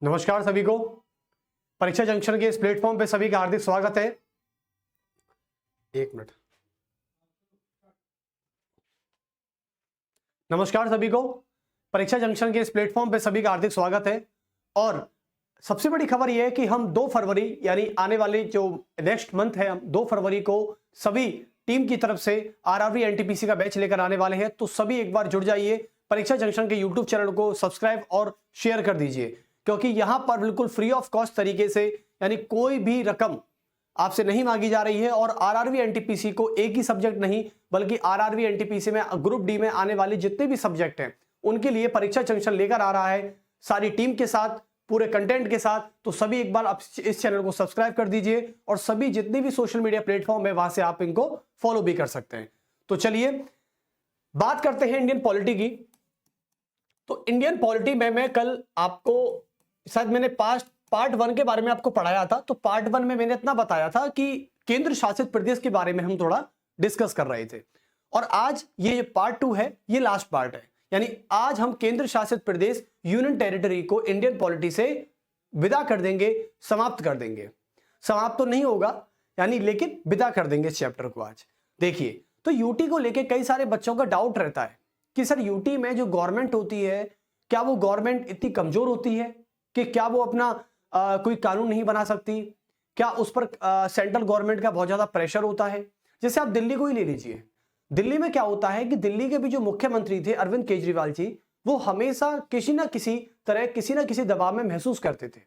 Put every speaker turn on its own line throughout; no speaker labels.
नमस्कार सभी को। परीक्षा जंक्शन के इस प्लेटफॉर्म पे सभी का हार्दिक स्वागत है। एक मिनट। नमस्कार सभी को। परीक्षा जंक्शन के इस प्लेटफॉर्म पे सभी का हार्दिक स्वागत है। और सबसे बड़ी खबर यह है कि हम 2 फरवरी यानी आने वाले जो नेक्स्ट मंथ है, हम 2 फरवरी को सभी टीम की तरफ से आरआरबी एनटीपीसी का बैच लेकर आने वाले हैं। तो सभी एक बार जुड़ जाइए, परीक्षा जंक्शन के यूट्यूब चैनल को सब्सक्राइब और शेयर कर दीजिए, क्योंकि यहां पर बिल्कुल फ्री ऑफ कॉस्ट तरीके से यानी कोई भी रकम आपसे नहीं मांगी जा रही है। और आरआरबी एनटीपीसी को एक ही सब्जेक्ट नहीं बल्कि आरआरबी एनटीपीसी में ग्रुप डी में आने वाले जितने भी सब्जेक्ट हैं उनके लिए परीक्षा जंक्शन लेकर आ रहा है, सारी टीम के साथ, पूरे कंटेंट के साथ। तो सभी एक बार आप इस चैनल को सब्सक्राइब कर दीजिए और सभी जितने भी सोशल मीडिया प्लेटफॉर्म है वहां से आप इनको फॉलो भी कर सकते हैं। तो चलिए बात करते हैं इंडियन पॉलिटी की। तो इंडियन पॉलिटी में मैं कल आपको शायद मैंने पार्ट 1 के बारे में आपको पढ़ाया था। तो पार्ट 1 में मैंने इतना बताया था कि केंद्र शासित प्रदेश के बारे में हम थोड़ा डिस्कस कर रहे थे। और आज ये पार्ट 2 है, ये लास्ट पार्ट है। यानी आज हम केंद्र शासित प्रदेश यूनियन टेरिटरी को इंडियन पॉलिटी से विदा कर देंगे, समाप्त कर देंगे। समाप्त तो नहीं होगा यानी, लेकिन विदा कर देंगे इस चैप्टर को आज। देखिए, तो यूटी को लेके कई सारे बच्चों का डाउट रहता है कि सर यूटी में जो गवर्नमेंट होती है, क्या वो गवर्नमेंट इतनी कमजोर होती है कि क्या वो अपना कोई कानून नहीं बना सकती? क्या उस पर सेंट्रल गवर्नमेंट का बहुत ज्यादा प्रेशर होता है? जैसे आप दिल्ली को ही ले लीजिए। दिल्ली में क्या होता है कि दिल्ली के भी जो मुख्यमंत्री थे अरविंद केजरीवाल जी, वो हमेशा किसी ना किसी तरह किसी ना किसी दबाव में महसूस करते थे।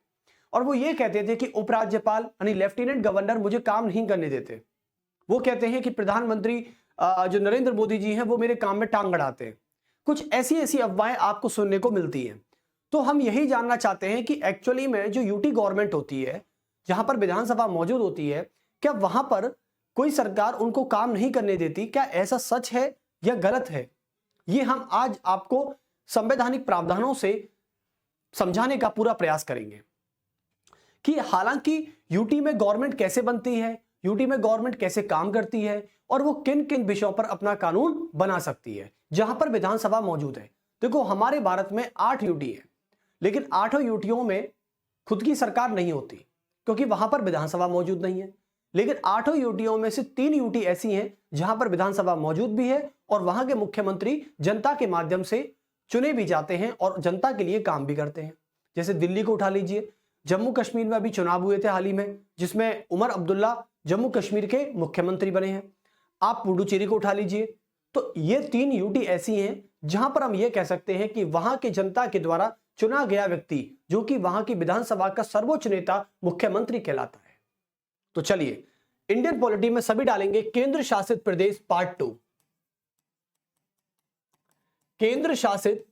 और वो ये कहते थे कि उपराज्यपाल यानी लेफ्टिनेंट गवर्नर मुझे काम नहीं करने देते। वो कहते हैं कि प्रधानमंत्री जो नरेंद्र मोदी जी हैं वो मेरे काम में टांग अड़ाते हैं। कुछ ऐसी ऐसी अफवाहें आपको सुनने को मिलती हैं। तो हम यही जानना चाहते हैं कि एक्चुअली में जो यूटी गवर्नमेंट होती है, जहां पर विधानसभा मौजूद होती है, क्या वहां पर कोई सरकार उनको काम नहीं करने देती? क्या ऐसा सच है या गलत है? ये हम आज आपको संवैधानिक प्रावधानों से समझाने का पूरा प्रयास करेंगे कि हालांकि यूटी में गवर्नमेंट कैसे बनती है, यूटी में गवर्नमेंट कैसे काम करती है और वो किन किन विषयों पर अपना कानून बना सकती है जहां पर विधानसभा मौजूद है। देखो, हमारे भारत में 8 यूटी है, लेकिन 8 यूटियों में खुद की सरकार नहीं होती क्योंकि वहां पर विधानसभा मौजूद नहीं है। लेकिन 8 यूटियों में से 3 यूटी ऐसी हैं जहां पर विधानसभा मौजूद भी है और वहां के मुख्यमंत्री जनता के माध्यम से चुने भी जाते हैं और जनता के लिए काम भी करते हैं। जैसे दिल्ली को उठा लीजिए, जम्मू कश्मीर में अभी चुनाव हुए थे हाल ही में, जिसमें उमर अब्दुल्ला जम्मू कश्मीर के मुख्यमंत्री बने हैं। आप पुडुचेरी को उठा लीजिए। तो ये 3 यूटी ऐसी हैं जहां पर हम ये कह सकते हैं कि वहां के जनता के द्वारा चुना गया व्यक्ति, जो कि वहां की विधानसभा का सर्वोच्च नेता, मुख्यमंत्री कहलाता है। तो चलिए इंडियन पॉलिटी में सभी डालेंगे केंद्र शासित प्रदेश पार्ट 2। केंद्र शासित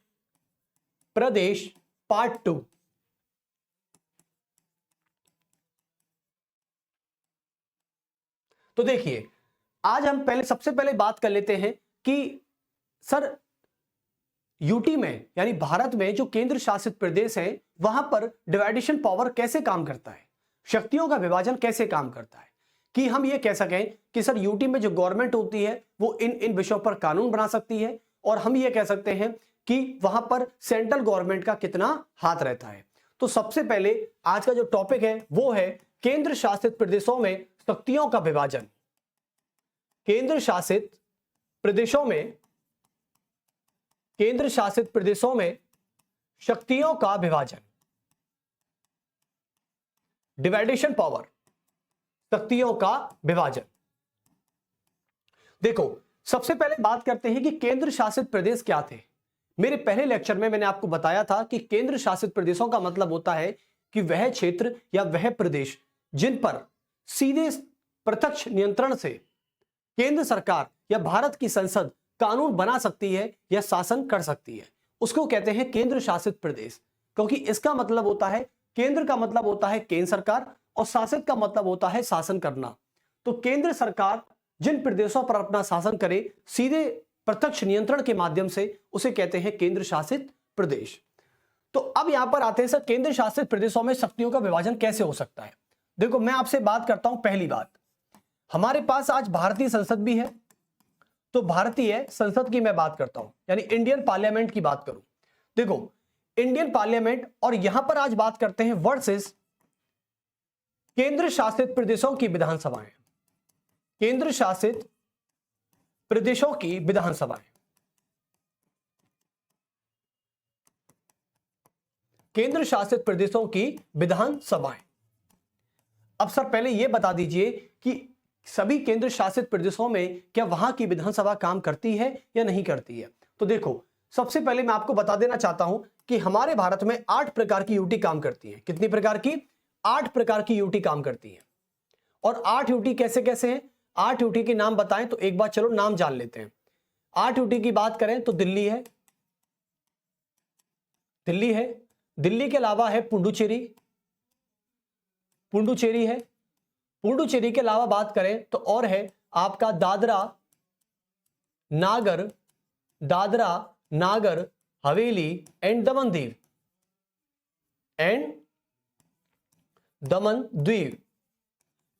प्रदेश पार्ट 2। तो देखिए, आज हम सबसे पहले बात कर लेते हैं कि सर यूटी में यानी भारत में जो केंद्र शासित प्रदेश है वहां पर डिवाइडेशन पावर कैसे काम करता है, शक्तियों का विभाजन कैसे काम करता है, कि हम ये कह सकें कि सर यूटी में जो गवर्नमेंट होती है वो इन विषयों पर कानून बना सकती है। और हम ये कह सकते हैं कि वहां पर सेंट्रल गवर्नमेंट का कितना हाथ रहता है। तो सबसे पहले आज का जो टॉपिक है वो है केंद्र शासित प्रदेशों में शक्तियों का विभाजन। केंद्र शासित प्रदेशों में शक्तियों का विभाजन, डिवाइडेशन पावर, शक्तियों का विभाजन। देखो, सबसे पहले बात करते हैं कि केंद्र शासित प्रदेश क्या थे। मेरे पहले लेक्चर में मैंने आपको बताया था कि केंद्र शासित प्रदेशों का मतलब होता है कि वह क्षेत्र या वह प्रदेश जिन पर सीधे प्रत्यक्ष नियंत्रण से केंद्र सरकार या भारत की संसद कानून बना सकती है या शासन कर सकती है, उसको कहते हैं केंद्र शासित प्रदेश। क्योंकि इसका मतलब होता है, केंद्र का मतलब होता है केंद्र सरकार और शासित का मतलब होता है शासन करना। तो केंद्र सरकार जिन प्रदेशों पर अपना शासन करे सीधे प्रत्यक्ष नियंत्रण के माध्यम से, उसे कहते हैं केंद्र शासित प्रदेश। तो अब यहां पर आते हैं सर, केंद्र शासित प्रदेशों में शक्तियों का विभाजन कैसे हो सकता है। देखो, मैं आपसे बात करता हूं, पहली बात, हमारे पास आज भारतीय संसद भी है। तो भारतीय संसद की मैं बात करता हूं, यानी इंडियन पार्लियामेंट की बात करूं। देखो, इंडियन पार्लियामेंट, और यहां पर आज बात करते हैं वर्सेस केंद्र शासित प्रदेशों की विधानसभाएं। केंद्र शासित प्रदेशों की विधानसभाएं, केंद्र शासित प्रदेशों की विधानसभाएं। अब सर पहले यह बता दीजिए कि सभी केंद्र शासित प्रदेशों में क्या वहां की विधानसभा काम करती है या नहीं करती है। तो देखो, सबसे पहले मैं आपको बता देना चाहता हूं कि हमारे भारत में 8 प्रकार की यूटी काम करती है। कितनी प्रकार की? 8 प्रकार की यूटी काम करती है। और 8 यूटी कैसे कैसे हैं, 8 यूटी के नाम बताएं तो एक बार चलो नाम जान लेते हैं। 8 यूटी की बात करें तो दिल्ली है, दिल्ली है, दिल्ली के अलावा है पुडुचेरी, पुडुचेरी है, पुडुचेरी के अलावा बात करें तो और है आपका दादरा नागर, दादरा नागर हवेली एंड दमन दीव, एंड दमन द्वीप,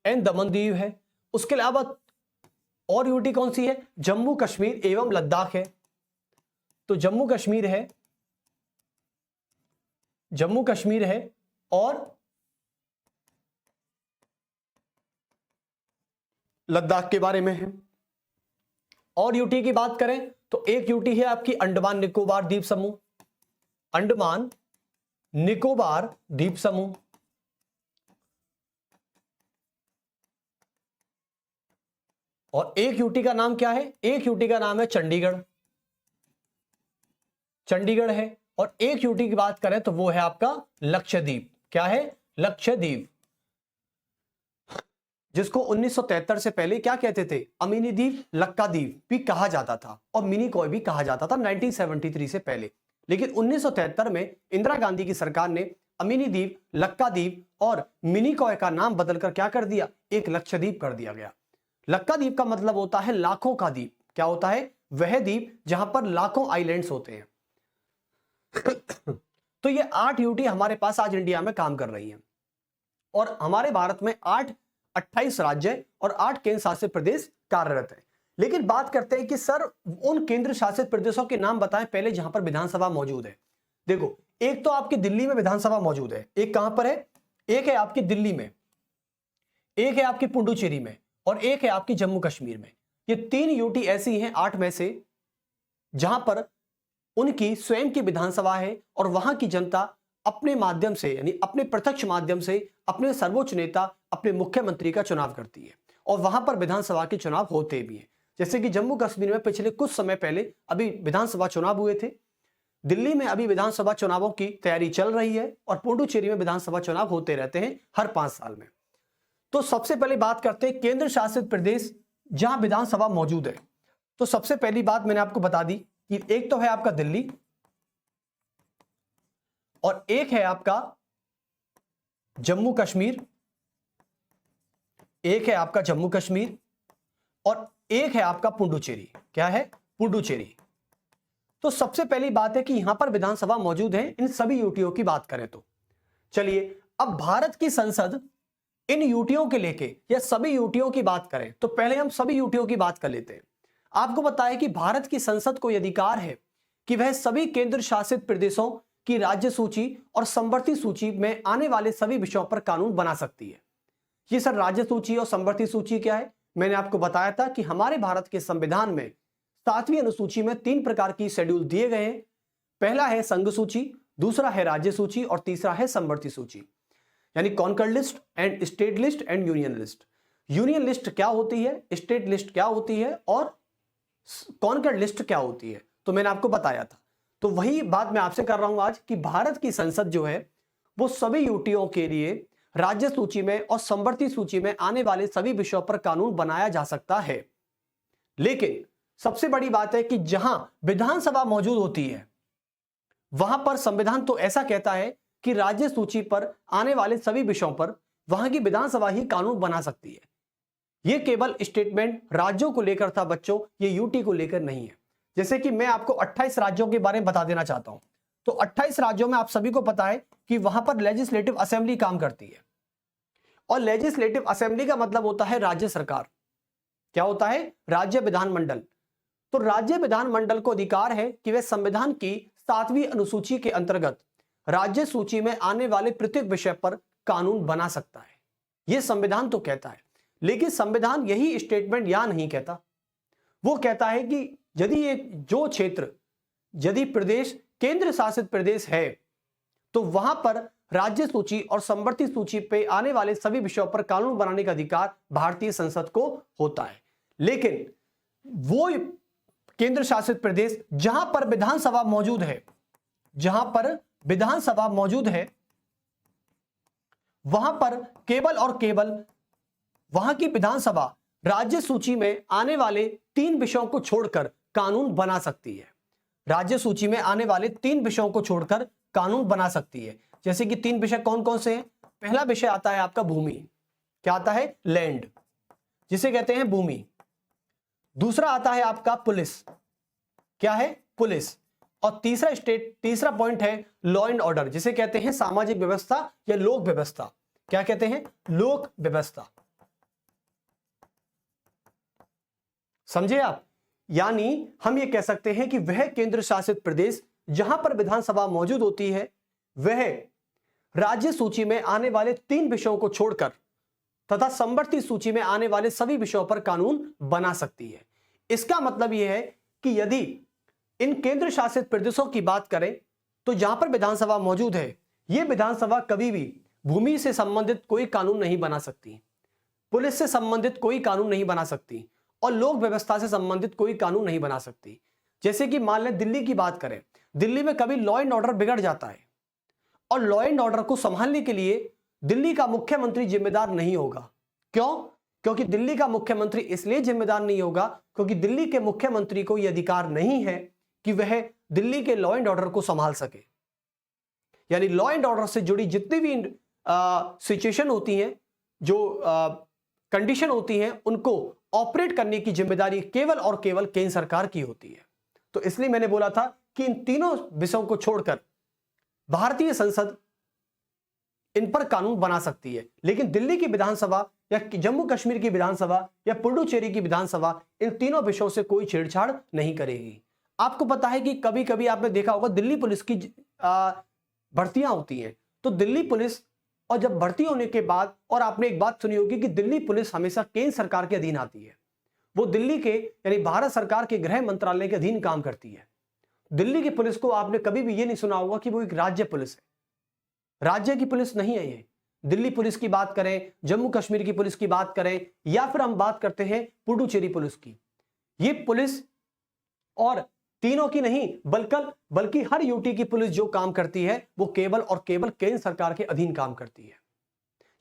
एंड दमन दीव है। उसके अलावा और यूटी कौन सी है? जम्मू कश्मीर एवं लद्दाख है। तो जम्मू कश्मीर है, जम्मू कश्मीर है, और लद्दाख के बारे में है। और यूटी की बात करें तो एक यूटी है आपकी अंडमान निकोबार द्वीप समूह, अंडमान निकोबार द्वीप समूह। और एक यूटी का नाम क्या है? एक यूटी का नाम है चंडीगढ़, चंडीगढ़ है। और एक यूटी की बात करें तो वो है आपका लक्षद्वीप। क्या है? लक्षद्वीप, जिसको 1973 से पहले क्या कहते थे? अमीनी द्वीप, लक्का द्वीप भी कहा जाता था, और मिनिकॉय भी कहा जाता था 1973 से पहले। लेकिन 1973 में इंदिरा गांधी की सरकार ने अमीनी द्वीप, लक्का द्वीप और मिनिकॉय का नाम बदलकर क्या कर दिया? एक लक्षद्वीप कर दिया गया। लक्का द्वीप का मतलब होता है लाखों का द्वीप। क्या होता है? वह द्वीप जहां पर लाखों आइलैंड्स होते हैं। तो ये 8 यूटी हमारे पास आज इंडिया में काम कर रही हैं, और हमारे भारत में 28 राज्य और 8 केंद्र शासित प्रदेश कार्यरत है। लेकिन बात करते हैं कि सर उन केंद्र शासित प्रदेशों के नाम बताएं पहले जहां पर विधानसभा मौजूद है। देखो, एक तो आपकी दिल्ली में विधानसभा मौजूद है, एक कहां पर है? एक है आपकी दिल्ली में, एक है आपकी पुडुचेरी में, और एक है आपकी जम्मू कश्मीर में। ये 3 यूटी ऐसी हैं 8 में से जहां पर उनकी स्वयं की विधानसभा है, और वहां की जनता अपने माध्यम से, यानी अपने प्रत्यक्ष माध्यम से अपने सर्वोच्च नेता, अपने मुख्यमंत्री का चुनाव करती है, और वहां पर विधानसभा के चुनाव होते भी हैं। जैसे कि जम्मू कश्मीर में पिछले कुछ समय पहले अभी विधानसभा चुनाव हुए थे, दिल्ली में अभी विधानसभा चुनावों की तैयारी चल रही है, और पुडुचेरी में विधानसभा चुनाव होते रहते हैं हर 5 साल में। तो सबसे पहले बात करते हैं केंद्र शासित प्रदेश जहां विधानसभा मौजूद है। तो सबसे पहली बात मैंने आपको बता दी कि एक तो है आपका दिल्ली, और एक है आपका जम्मू कश्मीर, एक है आपका जम्मू कश्मीर, और एक है आपका पुडुचेरी। क्या है? पुडुचेरी। तो सबसे पहली बात है कि यहां पर विधानसभा मौजूद है इन सभी यूटियों की बात करें तो। चलिए, अब भारत की संसद इन यूटियों के लेके या सभी यूटियों की बात करें तो पहले हम सभी यूटियों की बात कर लेते हैं। आपको बताया कि भारत की संसद को अधिकार है कि वह सभी केंद्र शासित प्रदेशों की राज्य सूची और समवर्ती सूची में आने वाले सभी विषयों पर कानून बना सकती है। ये सर राज्य सूची और समवर्ती सूची क्या है? मैंने आपको बताया था कि हमारे भारत के संविधान में 7वीं अनुसूची में 3 प्रकार की शेड्यूल दिए गए हैं। पहला है संघ सूची, दूसरा है राज्य सूची, और तीसरा है समवर्ती सूची, यानी concurrent list and state list and union list. Union list क्या होती है, स्टेट लिस्ट क्या होती है, और कॉन्कर्ड लिस्ट क्या होती है, तो मैंने आपको बताया था। तो वही बात मैं आपसे कर रहा हूं आज कि भारत की संसद जो है वो सभी यूटियों के लिए राज्य सूची में और समवर्ती सूची में आने वाले सभी विषयों पर कानून बनाया जा सकता है। लेकिन सबसे बड़ी बात है कि जहां विधानसभा मौजूद होती है वहां पर संविधान तो ऐसा कहता है कि राज्य सूची पर आने वाले सभी विषयों पर वहां की विधानसभा ही कानून बना सकती है। यह केवल स्टेटमेंट राज्यों को लेकर था बच्चों, ये यूटी को लेकर नहीं है। जैसे कि मैं आपको 28 राज्यों के बारे में बता देना चाहता हूं। तो 28 राज्यों में आप सभी को पता है कि वहां पर लेजिस्लेटिव असेंबली काम करती है, और लेजिस्लेटिव असेंबली का मतलब होता है राज्य सरकार। क्या होता है? राज्य विधानमंडल। तो राज्य विधानमंडल को अधिकार है कि वह संविधान की 7वीं अनुसूची के अंतर्गत राज्य सूची में आने वाले प्रत्येक विषय पर कानून बना सकता है। यह संविधान तो कहता है, लेकिन संविधान यही स्टेटमेंट यहां नहीं कहता। वो कहता है कि यदि एक जो क्षेत्र, यदि प्रदेश केंद्र शासित प्रदेश है तो वहां पर राज्य सूची और समवर्ती सूची पे आने वाले सभी विषयों पर कानून बनाने का अधिकार भारतीय संसद को होता है। लेकिन वो केंद्र शासित प्रदेश जहां पर विधानसभा मौजूद है, जहां पर विधानसभा मौजूद है, वहां पर केवल और केवल वहां की विधानसभा राज्य सूची में आने वाले 3 विषयों को छोड़कर कानून बना सकती है। राज्य सूची में आने वाले 3 विषयों को छोड़कर कानून बना सकती है। जैसे कि 3 विषय कौन कौन से हैं? पहला विषय आता है आपका भूमि। क्या आता है? लैंड, जिसे कहते हैं भूमि। दूसरा आता है आपका पुलिस। क्या है? पुलिस। और तीसरा पॉइंट है लॉ एंड ऑर्डर, जिसे कहते हैं सामाजिक व्यवस्था या लोक व्यवस्था। क्या कहते हैं? लोक व्यवस्था। समझे आप? यानी हम ये कह सकते हैं कि वह केंद्र शासित प्रदेश जहां पर विधानसभा मौजूद होती है, वह राज्य सूची में आने वाले 3 विषयों को छोड़कर तथा समवर्ती सूची में आने वाले सभी विषयों पर कानून बना सकती है। इसका मतलब यह है कि यदि इन केंद्र शासित प्रदेशों की बात करें तो जहां पर विधानसभा मौजूद है, यह विधानसभा कभी भी भूमि से संबंधित कोई कानून नहीं बना सकती, पुलिस से संबंधित कोई कानून नहीं बना सकती और लोक व्यवस्था से संबंधित कोई कानून नहीं बना सकती। जैसे कि मान लें दिल्ली की बात करें, दिल्ली में कभी लॉ एंड ऑर्डर बिगड़ जाता है और लॉ एंड ऑर्डर को संभालने के लिए दिल्ली का मुख्यमंत्री जिम्मेदार नहीं होगा। क्यों? क्योंकि दिल्ली का मुख्यमंत्री इसलिए जिम्मेदार नहीं होगा क्योंकि दिल्ली के मुख्यमंत्री को यह अधिकार नहीं है कि वह दिल्ली के लॉ एंड ऑर्डर को संभाल सके। यानी लॉ एंड ऑर्डर से जुड़ी जितनी भी सिचुएशन होती हैं, जो कंडीशन होती हैं, उनको ऑपरेट करने की जिम्मेदारी केवल और केवल केंद्र सरकार की होती है। तो इसलिए मैंने बोला था कि इन तीनों विषयों को छोड़कर भारतीय संसद इन पर कानून बना सकती है, लेकिन दिल्ली की विधानसभा या जम्मू कश्मीर की विधानसभा या पुडुचेरी की विधानसभा इन तीनों विषयों से कोई छेड़छाड़ नहीं करेगी। आपको पता है कि कभी कभी आपने देखा होगा दिल्ली पुलिस की भर्तियां होती हैं, तो दिल्ली पुलिस और जब भर्ती होने के बाद, और आपने एक बात सुनी होगी कि दिल्ली पुलिस हमेशा केंद्र सरकार के अधीन आती है। वो दिल्ली के यानी भारत सरकार के गृह मंत्रालय के अधीन काम करती है। दिल्ली की पुलिस को आपने कभी भी ये नहीं सुना होगा कि वो एक राज्य पुलिस है। राज्य की पुलिस नहीं है ये। दिल्ली पुलिस की बात करें, जम्मू कश्मीर की पुलिस की बात करें, या फिर हम बात करते हैं पुडुचेरी पुलिस की, ये पुलिस और तीनों की नहीं बल्कि हर यूटी की पुलिस जो काम करती है वो केवल और केवल केंद्र सरकार के अधीन काम करती है।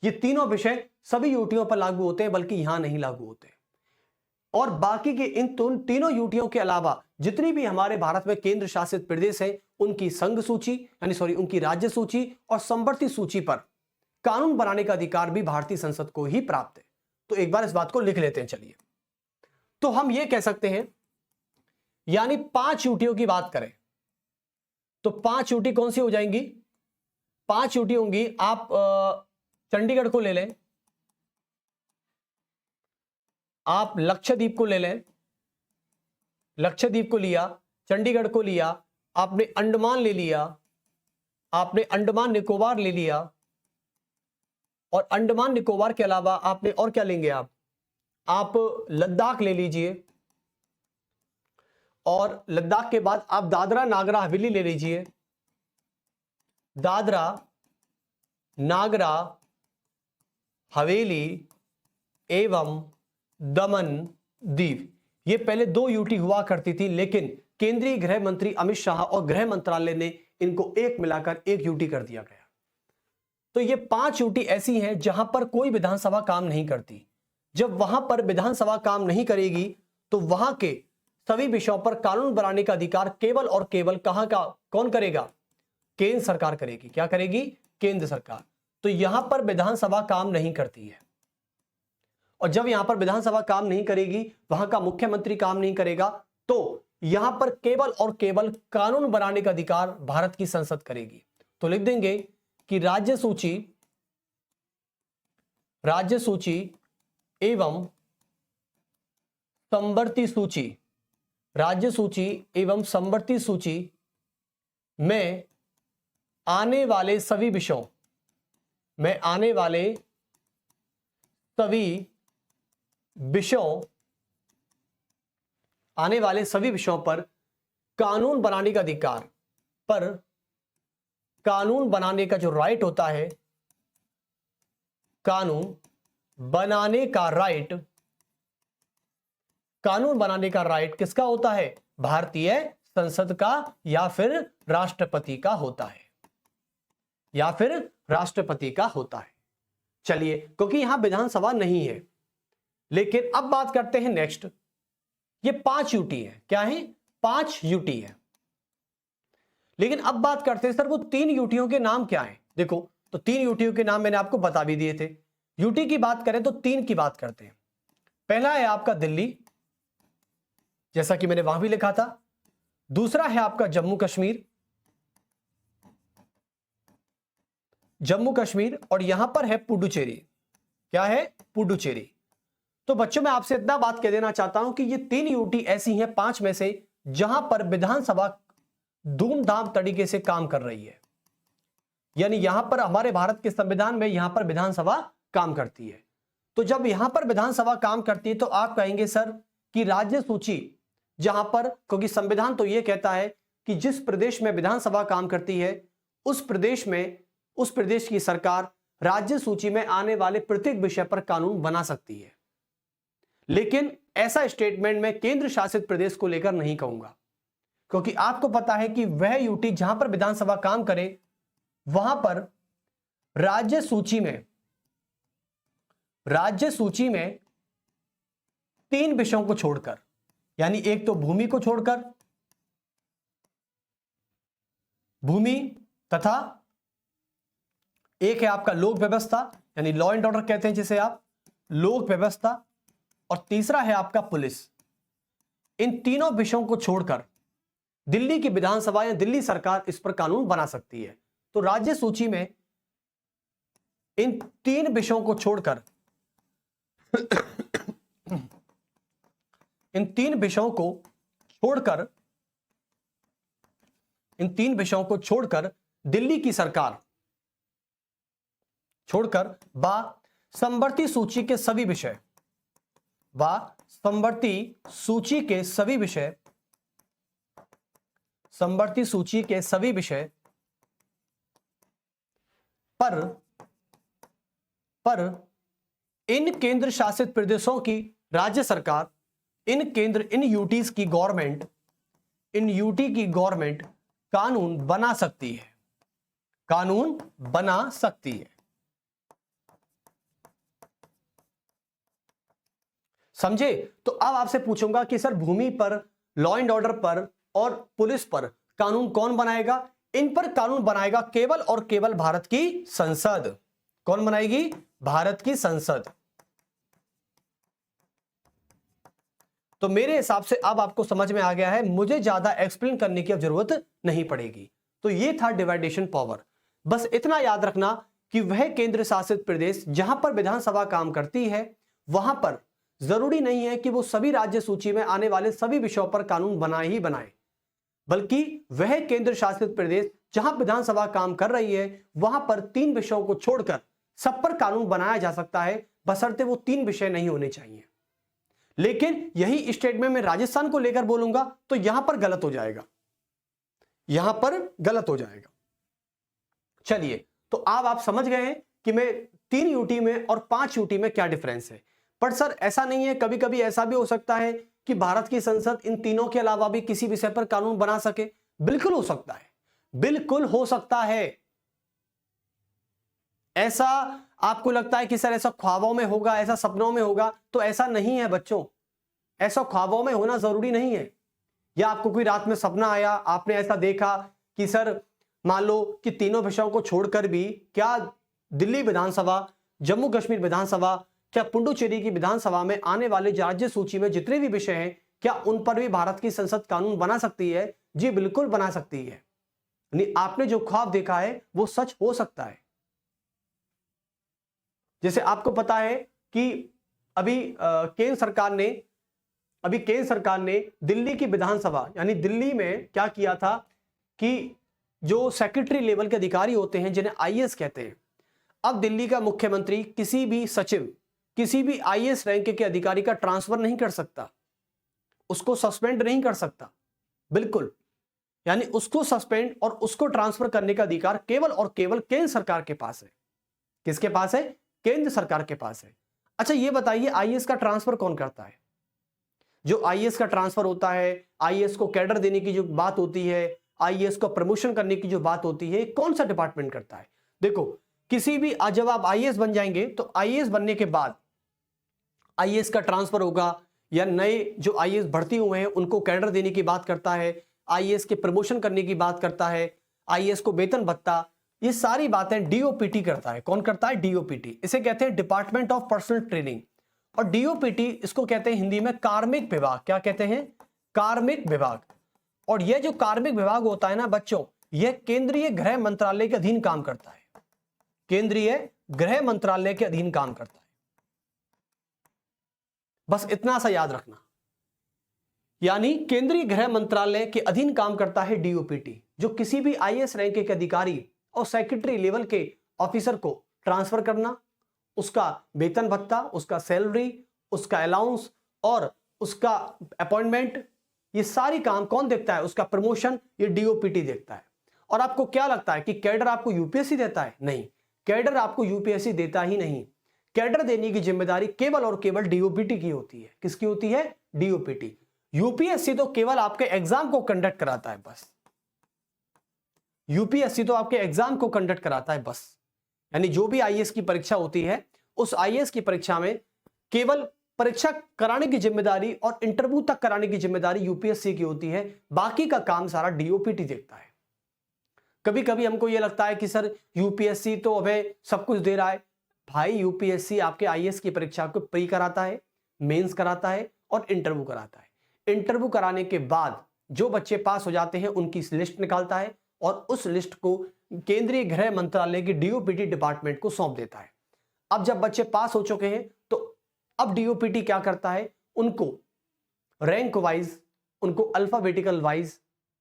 ये तीनों विषय सभी यूटियों पर लागू होते हैं, बल्कि यहां नहीं लागू होते। और बाकी के इन तीनों यूटियों के अलावा जितनी भी हमारे भारत में केंद्र शासित प्रदेश है, उनकी संघ सूची उनकी राज्य सूची और समवर्ती सूची पर कानून बनाने का अधिकार भी भारतीय संसद को ही प्राप्त है। तो एक बार इस बात को लिख लेते हैं। चलिए, तो हम ये कह सकते हैं, यानी 5 यूटियों की बात करें तो 5 यूटी कौन सी हो जाएंगी? 5 यूटी होंगी। आप चंडीगढ़ को ले लें, आप लक्षद्वीप को ले लें, लक्षद्वीप को लिया, चंडीगढ़ को लिया, आपने अंडमान ले लिया, आपने अंडमान निकोबार ले लिया, और अंडमान निकोबार के अलावा आपने और क्या लेंगे? आप लद्दाख ले लीजिए, और लद्दाख के बाद आप दादरा नागरा हवेली ले लीजिए, दादरा नागरा हवेली एवं दमन दीव। ये पहले 2 यूटी हुआ करती थी, लेकिन केंद्रीय गृह मंत्री अमित शाह और गृह मंत्रालय ने इनको एक मिलाकर 1 यूटी कर दिया गया। तो ये 5 यूटी ऐसी हैं जहां पर कोई विधानसभा काम नहीं करती। जब वहां पर विधानसभा काम नहीं करेगी तो वहां के सभी विषयों पर कानून बनाने का अधिकार केवल और केवल कौन करेगा? केंद्र सरकार करेगी। क्या करेगी? केंद्र सरकार। तो यहां पर विधानसभा काम नहीं करती है, और जब यहां पर विधानसभा काम नहीं करेगी, वहां का मुख्यमंत्री काम नहीं करेगा, तो यहां पर केवल और केवल कानून बनाने का अधिकार भारत की संसद करेगी। तो लिख देंगे कि राज्य सूची एवं समवर्ती सूची, राज्य सूची एवं समवर्ती सूची में आने वाले सभी विषयों में आने वाले सभी विषयों पर कानून बनाने का अधिकार, पर कानून बनाने का जो राइट होता है, कानून बनाने का राइट किसका होता है? भारतीय संसद का या फिर राष्ट्रपति का होता है, चलिए, क्योंकि यहां विधानसभा नहीं है। लेकिन अब बात करते हैं नेक्स्ट, ये 5 यूटी है। क्या है? 5 यूटी है। लेकिन अब बात करते हैं सर वो 3 यूटियों के नाम क्या हैं? देखो, तो 3 यूटियों के नाम मैंने आपको बता भी दिए थे। यूटी की बात करें तो 3 की बात करते हैं। पहला है आपका दिल्ली, जैसा कि मैंने वहां भी लिखा था। दूसरा है आपका जम्मू कश्मीर, और यहां पर है पुडुचेरी। क्या है? पुडुचेरी। तो बच्चों मैं आपसे इतना बात कह देना चाहता हूं कि ये 3 यूटी ऐसी हैं 5 में से जहां पर विधानसभा धूमधाम तरीके से काम कर रही है। यानी यहां पर हमारे भारत के संविधान में यहां पर विधानसभा काम करती है। तो जब यहां पर विधानसभा काम करती है तो आप कहेंगे सर कि राज्य सूची जहां पर, क्योंकि संविधान तो यह कहता है कि जिस प्रदेश में विधानसभा काम करती है उस प्रदेश की सरकार राज्य सूची में आने वाले प्रत्येक विषय पर कानून बना सकती है। लेकिन ऐसा स्टेटमेंट मैं केंद्र शासित प्रदेश को लेकर नहीं कहूंगा, क्योंकि आपको पता है कि वह यूटी जहां पर विधानसभा काम करे वहां पर राज्य सूची में 3 विषयों को छोड़कर, यानी एक तो भूमि को छोड़कर, भूमि तथा एक है आपका लोक व्यवस्था, यानी लॉ एंड ऑर्डर कहते हैं जिसे आप, लोक व्यवस्था, और तीसरा है आपका पुलिस। इन तीनों विषयों को छोड़कर दिल्ली की विधानसभा या दिल्ली सरकार इस पर कानून बना सकती है। तो राज्य सूची में इन 3 विषयों को छोड़कर इन तीन विषयों को छोड़कर दिल्ली की सरकार समवर्ती सूची के सभी विषय पर इन केंद्र शासित प्रदेशों की राज्य सरकार, इन यूटीज की गवर्नमेंट कानून बना सकती है। समझे? तो अब आपसे पूछूंगा कि सर भूमि पर, लॉ एंड ऑर्डर पर और पुलिस पर कानून कौन बनाएगा? इन पर कानून बनाएगा केवल और केवल भारत की संसद। कौन बनाएगी? भारत की संसद। तो मेरे हिसाब से अब आपको समझ में आ गया है, मुझे ज्यादा एक्सप्लेन करने की अब जरूरत नहीं पड़ेगी। तो ये था डिवाइडेशन पावर। बस इतना याद रखना कि वह केंद्र शासित प्रदेश जहां पर विधानसभा काम करती है वहां पर जरूरी नहीं है कि वो सभी राज्य सूची में आने वाले सभी विषयों पर कानून बनाए, बल्कि वह केंद्र शासित प्रदेश जहां विधानसभा काम कर रही है वहां पर 3 विषयों को छोड़कर सब पर कानून बनाया जा सकता है, बशर्ते वो 3 विषय नहीं होने चाहिए। लेकिन यही स्टेटमेंट में राजस्थान को लेकर बोलूंगा तो यहां पर गलत हो जाएगा। चलिए, तो अब आप समझ गए हैं कि मैं 3 यूटी में और 5 यूटी में क्या डिफरेंस है। पर सर ऐसा नहीं है, कभी कभी ऐसा भी हो सकता है कि भारत की संसद इन तीनों के अलावा भी किसी विषय पर कानून बना सके। बिल्कुल हो सकता है। ऐसा आपको लगता है कि सर ऐसा ख्वाबों में होगा, ऐसा सपनों में होगा, तो ऐसा नहीं है बच्चों। ऐसा ख्वाबों में होना जरूरी नहीं है। या आपको कोई रात में सपना आया, आपने ऐसा देखा कि सर मान लो कि तीनों विषयों को छोड़कर भी क्या दिल्ली विधानसभा, जम्मू कश्मीर विधानसभा, क्या पुडुचेरी की विधानसभा में आने वाले राज्य सूची में जितने भी विषय हैं क्या उन पर भी भारत की संसद कानून बना सकती है? जी बिल्कुल बना सकती है। यानी आपने जो ख्वाब देखा है वो सच हो सकता है। जैसे आपको पता है कि अभी केंद्र सरकार ने दिल्ली की विधानसभा, यानी दिल्ली में क्या किया था कि जो सेक्रेटरी लेवल के अधिकारी होते हैं जिन्हें आईएएस कहते हैं, अब दिल्ली का मुख्यमंत्री किसी भी सचिव, किसी भी आईएएस रैंक के अधिकारी का ट्रांसफर नहीं कर सकता, उसको सस्पेंड नहीं कर सकता, बिल्कुल। यानी उसको सस्पेंड और उसको ट्रांसफर करने का अधिकार केवल और केवल केंद्र सरकार के पास है। किसके पास है? केंद्र सरकार के पास है। अच्छा ये बताइए, आईएएस का ट्रांसफर कौन करता है? जो आईएएस का ट्रांसफर होता है, आईएएस को कैडर देने की जो बात होती है, आईएएस को प्रमोशन करने की जो बात होती है, कौन सा डिपार्टमेंट करता है? देखो, किसी भी जब आप आईएएस बन जाएंगे तो आईएएस बनने के बाद आईएएस का ट्रांसफर होगा या नए जो आईएएस भर्ती हुए हैं उनको कैडर देने की बात करता है, आईएएस के प्रमोशन करने की बात करता है, आईएएस को वेतन भत्ता, ये सारी बातें डीओपीटी करता है। कौन करता है? डीओपीटी। इसे कहते हैं डिपार्टमेंट ऑफ पर्सनल ट्रेनिंग। और डीओपीटी इसको कहते हैं हिंदी में कार्मिक विभाग। क्या कहते हैं? कार्मिक विभाग। और यह जो कार्मिक विभाग होता है ना बच्चों, यह केंद्रीय गृह मंत्रालय के अधीन काम करता है। केंद्रीय गृह मंत्रालय के अधीन काम करता है। बस इतना सा याद रखना, यानी केंद्रीय गृह मंत्रालय के अधीन काम करता है डीओपीटी, जो किसी भी आईएएस रैंक के अधिकारी और सेक्रेटरी लेवल के ऑफिसर को ट्रांसफर करना, उसका वेतन भत्ता, उसका सैलरी, उसका अलाउंस और उसका अपॉइंटमेंट, ये सारी काम कौन देखता है? उसका प्रमोशन, ये डीओपीटी देखता है। और आपको क्या लगता है कि कैडर आपको यूपीएससी देता है? नहीं, कैडर आपको यूपीएससी देता ही नहीं। कैडर देने की जिम्मेदारी केवल और केवल डीओपीटी की होती है। किसकी होती है? डीओपीटी। यूपीएससी तो केवल आपके एग्जाम को कंडक्ट कराता है बस। यूपीएससी तो आपके एग्जाम को कंडक्ट कराता है बस। यानी जो भी आईएएस की परीक्षा होती है, उस आईएएस की परीक्षा में केवल परीक्षा कराने की जिम्मेदारी और इंटरव्यू तक कराने की जिम्मेदारी यूपीएससी की होती है। बाकी का काम सारा डीओपीटी देखता है। कभी कभी हमको यह लगता है कि सर यूपीएससी तो अबे सब कुछ दे रहा है। भाई, यूपीएससी आपके आईएएस की परीक्षा को प्री कराता है, मेंस कराता है और इंटरव्यू कराता है। इंटरव्यू कराने के बाद जो बच्चे पास हो जाते हैं उनकी लिस्ट निकालता है और उस लिस्ट को केंद्रीय गृह मंत्रालय के डीओपीटी डिपार्टमेंट को सौंप देता है। अब जब बच्चे पास हो चुके हैं तो अब डीओपीटी क्या करता है? उनको रैंक वाइज, उनको अल्फाबेटिकल वाइज,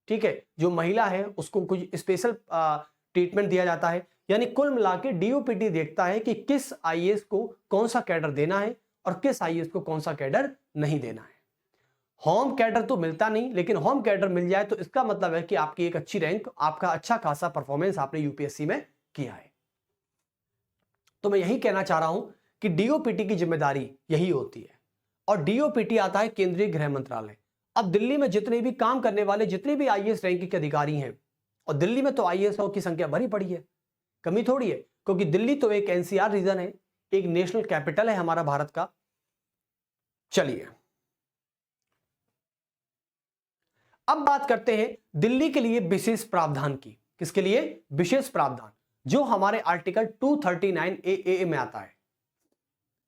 ठीक है, जो महिला है उसको कुछ स्पेशल ट्रीटमेंट दिया जाता है। यानी कुल मिला के डीओपीटी देखता है कि किस आईएएस को कौन सा कैडर देना है और किस आईएएस को कौन सा कैडर नहीं देना है। होम कैडर तो मिलता नहीं, लेकिन होम कैडर मिल जाए तो इसका मतलब है कि आपकी एक अच्छी रैंक, आपका अच्छा खासा परफॉर्मेंस आपने यूपीएससी में किया है। तो मैं यही कहना चाह रहा हूं कि डीओपीटी की जिम्मेदारी यही होती है और डीओपीटी आता है केंद्रीय गृह मंत्रालय। अब दिल्ली में जितने भी काम करने वाले जितने भी आईएएस रैंक के अधिकारी हैं, और दिल्ली में तो आईएएस की संख्या भरी पड़ी है, कमी थोड़ी है, क्योंकि दिल्ली तो एक एनसीआर रीजन है, एक नेशनल कैपिटल है हमारा भारत का। चलिए अब बात करते हैं दिल्ली के लिए विशेष प्रावधान की। किसके लिए? विशेष प्रावधान, जो हमारे आर्टिकल 239 ए में आता है।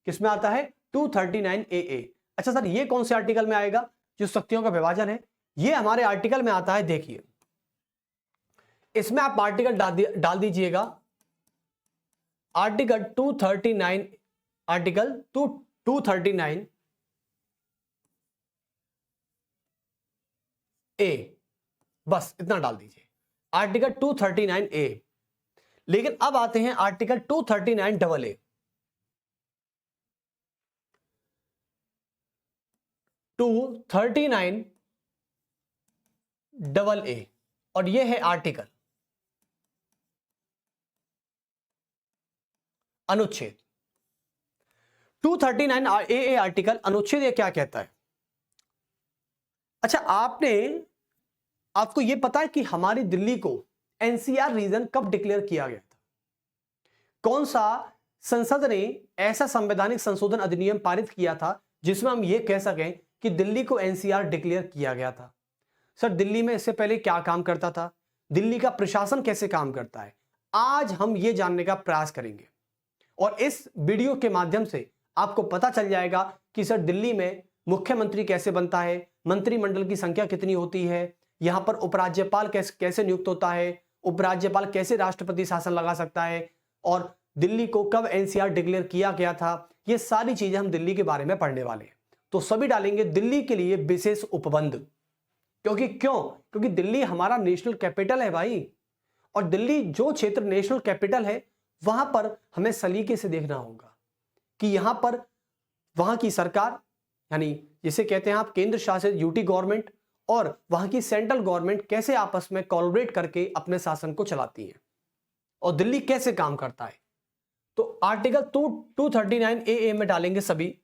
किसमें आता है? 239 ए। अच्छा सर, ये कौन से आर्टिकल में आएगा? जो शक्तियों का विभाजन है, ये हमारे आर्टिकल में आता है। देखिए, इसमें आप आर्टिकल डाल दीजिएगा, आर्टिकल 239, आर्टिकल 239 ए, बस इतना डाल दीजिए, आर्टिकल 239 ए। लेकिन अब आते हैं article 239 double A. 239 double A, और यह है आर्टिकल, अनुच्छेद 239 ए आर्टिकल अनुच्छेद ये क्या कहता है? अच्छा, आपको यह पता है कि हमारी दिल्ली को एनसीआर रीजन कब डिक्लेयर किया गया था? कौन सा संसद ने ऐसा संवैधानिक संशोधन अधिनियम पारित किया था जिसमें हम यह कह सकें कि दिल्ली को एनसीआर डिक्लेयर किया गया था? सर, दिल्ली में इससे पहले क्या काम करता था? दिल्ली का प्रशासन कैसे काम करता है? आज हम यह जानने का प्रयास करेंगे और इस वीडियो के माध्यम से आपको पता चल जाएगा कि सर दिल्ली में मुख्यमंत्री कैसे बनता है, मंत्रिमंडल की संख्या कितनी होती है, यहां पर उपराज्यपाल कैसे नियुक्त होता है, उपराज्यपाल कैसे राष्ट्रपति शासन लगा सकता है, और दिल्ली को कब एनसीआर डिक्लेयर किया गया था। ये सारी चीजें हम दिल्ली के बारे में पढ़ने वाले हैं। तो सभी डालेंगे दिल्ली के लिए विशेष उपबंध, क्योंकि दिल्ली हमारा नेशनल कैपिटल है भाई। और दिल्ली जो क्षेत्र नेशनल कैपिटल है वहां पर हमें सलीके से देखना होगा कि यहां पर वहां की सरकार, यानी जिसे कहते हैं आप केंद्र शासित यूटी गवर्नमेंट, और वहां की सेंट्रल गवर्नमेंट कैसे आपस में कोलैबोरेट करके अपने शासन को चलाती है और दिल्ली कैसे काम करता है। तो आर्टिकल 239 ए में डालेंगे सभी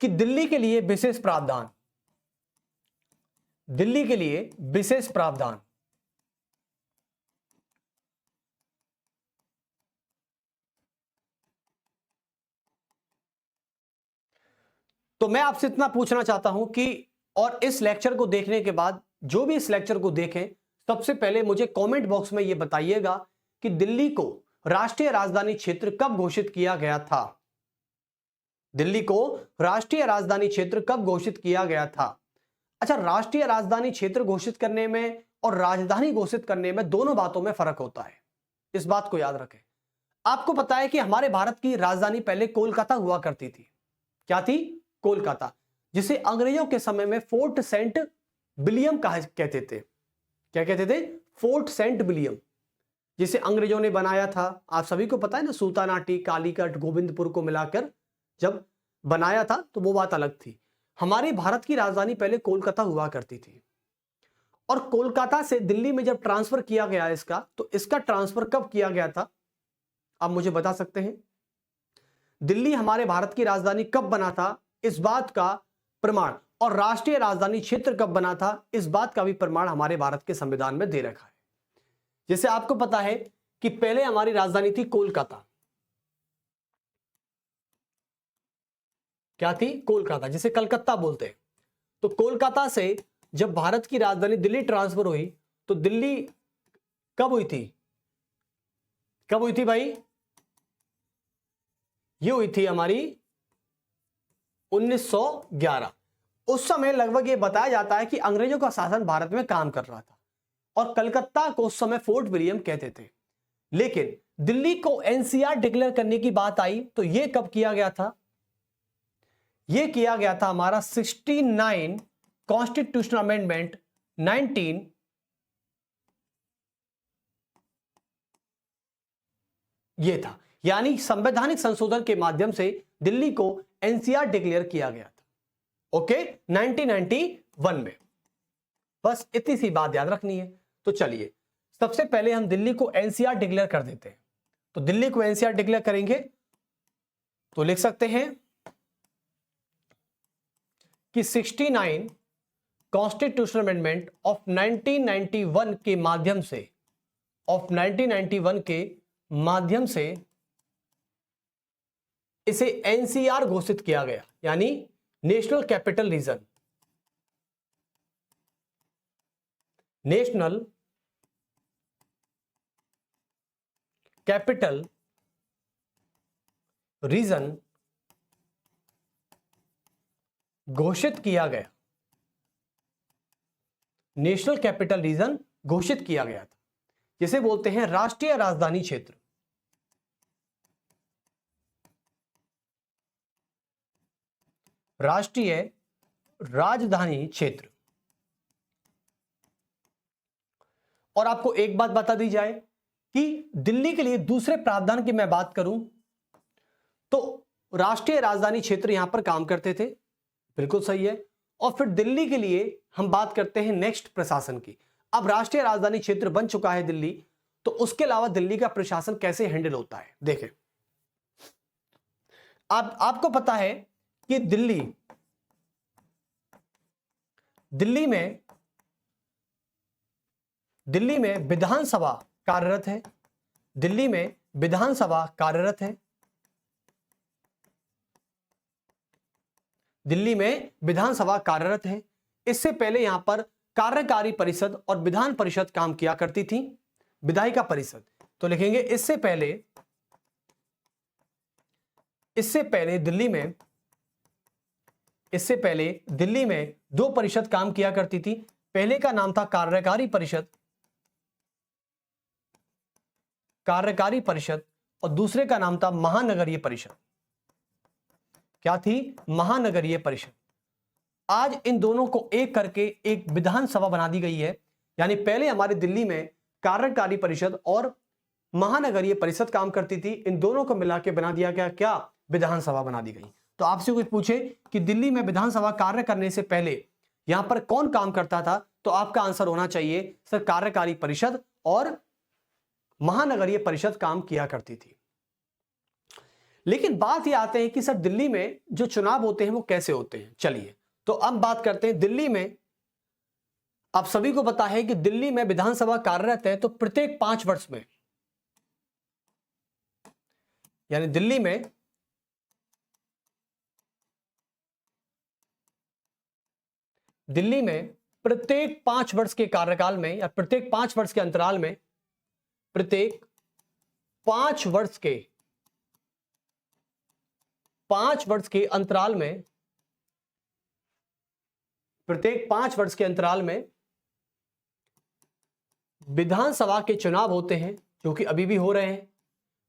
कि दिल्ली के लिए विशेष प्रावधान, दिल्ली के लिए विशेष प्रावधान, तो मैं आपसे इतना पूछना चाहता हूं कि, और इस लेक्चर को देखने के बाद जो भी इस लेक्चर को देखें, सबसे पहले मुझे कमेंट बॉक्स में यह बताइएगा कि दिल्ली को राष्ट्रीय राजधानी क्षेत्र कब घोषित किया गया था। दिल्ली को राष्ट्रीय राजधानी क्षेत्र कब घोषित किया गया था। अच्छा, राष्ट्रीय राजधानी क्षेत्र घोषित करने में और राजधानी घोषित करने में दोनों बातों में फर्क होता है, इस बात को याद रखें। आपको पता है कि हमारे भारत की राजधानी पहले कोलकाता हुआ करती थी। क्या थी? कोलकाता, जिसे अंग्रेजों के समय में फोर्ट सेंट विलियम कहते थे। क्या कहते थे? फोर्ट सेंट विलियम, जिसे अंग्रेजों ने बनाया था। आप सभी को पता है ना, सूतानाटी, कालीकट, गोविंदपुर को मिलाकर जब बनाया था तो वो बात अलग थी। हमारे भारत की राजधानी पहले कोलकाता हुआ करती थी और कोलकाता से दिल्ली में जब ट्रांसफर किया गया इसका, तो इसका ट्रांसफर कब किया गया था आप मुझे बता सकते हैं? दिल्ली हमारे भारत की राजधानी कब बना था, इस बात का प्रमाण, और राष्ट्रीय राजधानी क्षेत्र कब बना था, इस बात का भी प्रमाण हमारे भारत के संविधान में दे रखा है। जैसे आपको पता है कि पहले हमारी राजधानी थी कोलकाता। क्या थी? कोलकाता, जिसे कलकत्ता बोलते हैं। तो कोलकाता से जब भारत की राजधानी दिल्ली ट्रांसफर हुई, तो दिल्ली कब हुई थी? कब हुई थी भाई? ये हुई थी हमारी 1911। उस समय लगभग ये बताया जाता है कि अंग्रेजों का शासन भारत में काम कर रहा था और कलकत्ता को उस समय फोर्ट विलियम कहते थे। लेकिन दिल्ली को एनसीआर डिक्लेयर करने की बात आई तो यह कब किया गया था? यह किया गया था हमारा 69 कॉन्स्टिट्यूशनल अमेंडमेंट 19 ये था, यानी संवैधानिक संशोधन के माध्यम से दिल्ली को एनसीआर डिक्लेयर किया गया था। ओके, 1991 में। बस इतनी सी बात याद रखनी है। तो चलिए सबसे पहले हम दिल्ली को एनसीआर डिक्लेयर कर देते हैं। तो दिल्ली को एनसीआर डिक्लेयर करेंगे तो लिख सकते हैं कि 69 कॉन्स्टिट्यूशनल अमेंडमेंट ऑफ 1991 के माध्यम से, ऑफ 1991 के माध्यम से इसे एनसीआर घोषित किया गया, यानी national capital region, national capital region घोषित किया गया, नेशनल कैपिटल रीजन घोषित किया गया था, जिसे बोलते हैं राष्ट्रीय राजधानी क्षेत्र। राष्ट्रीय राजधानी क्षेत्र। और आपको एक बात बता दी जाए कि दिल्ली के लिए दूसरे प्रावधान की मैं बात करूं तो राष्ट्रीय राजधानी क्षेत्र यहां पर काम करते थे, बिल्कुल सही है। और फिर दिल्ली के लिए हम बात करते हैं नेक्स्ट प्रशासन की। अब राष्ट्रीय राजधानी क्षेत्र बन चुका है दिल्ली, तो उसके अलावा दिल्ली का प्रशासन कैसे हैंडल होता है देखें। आपको पता है कि दिल्ली में विधानसभा कार्यरत है, दिल्ली में विधानसभा कार्यरत है, दिल्ली में विधानसभा कार्यरत है। इससे पहले यहां पर कार्यकारी परिषद और विधान परिषद काम किया करती थी, विधायिका परिषद। तो लिखेंगे इससे पहले दिल्ली में दो परिषद काम किया करती थी। पहले का नाम था कार्यकारी परिषद और दूसरे का नाम था महानगरीय परिषद। क्या थी? महानगरीय परिषद। आज इन दोनों को एक करके एक विधानसभा बना दी गई है। यानी पहले हमारे दिल्ली में कार्यकारी परिषद और महानगरीय परिषद काम करती थी। इन दोनों को मिला के बना दिया गया क्या? विधानसभा बना दी गई। तो आपसे कुछ पूछे कि दिल्ली में विधानसभा कार्य करने से पहले यहां पर कौन काम करता था, तो आपका आंसर होना चाहिए सर कार्यकारी परिषद और महानगरीय परिषद काम किया करती थी। लेकिन बात यह आते हैं कि सर दिल्ली में जो चुनाव होते हैं वो कैसे होते हैं। चलिए तो अब बात करते हैं दिल्ली में। आप सभी को पता है कि दिल्ली में विधानसभा कार्यरत है तो प्रत्येक 5 वर्ष में, यानी दिल्ली में प्रत्येक 5 वर्ष के कार्यकाल में या प्रत्येक 5 वर्ष के अंतराल में, प्रत्येक 5 वर्ष के अंतराल में, प्रत्येक 5 वर्ष के अंतराल में विधानसभा के चुनाव होते हैं, जो कि अभी भी हो रहे हैं।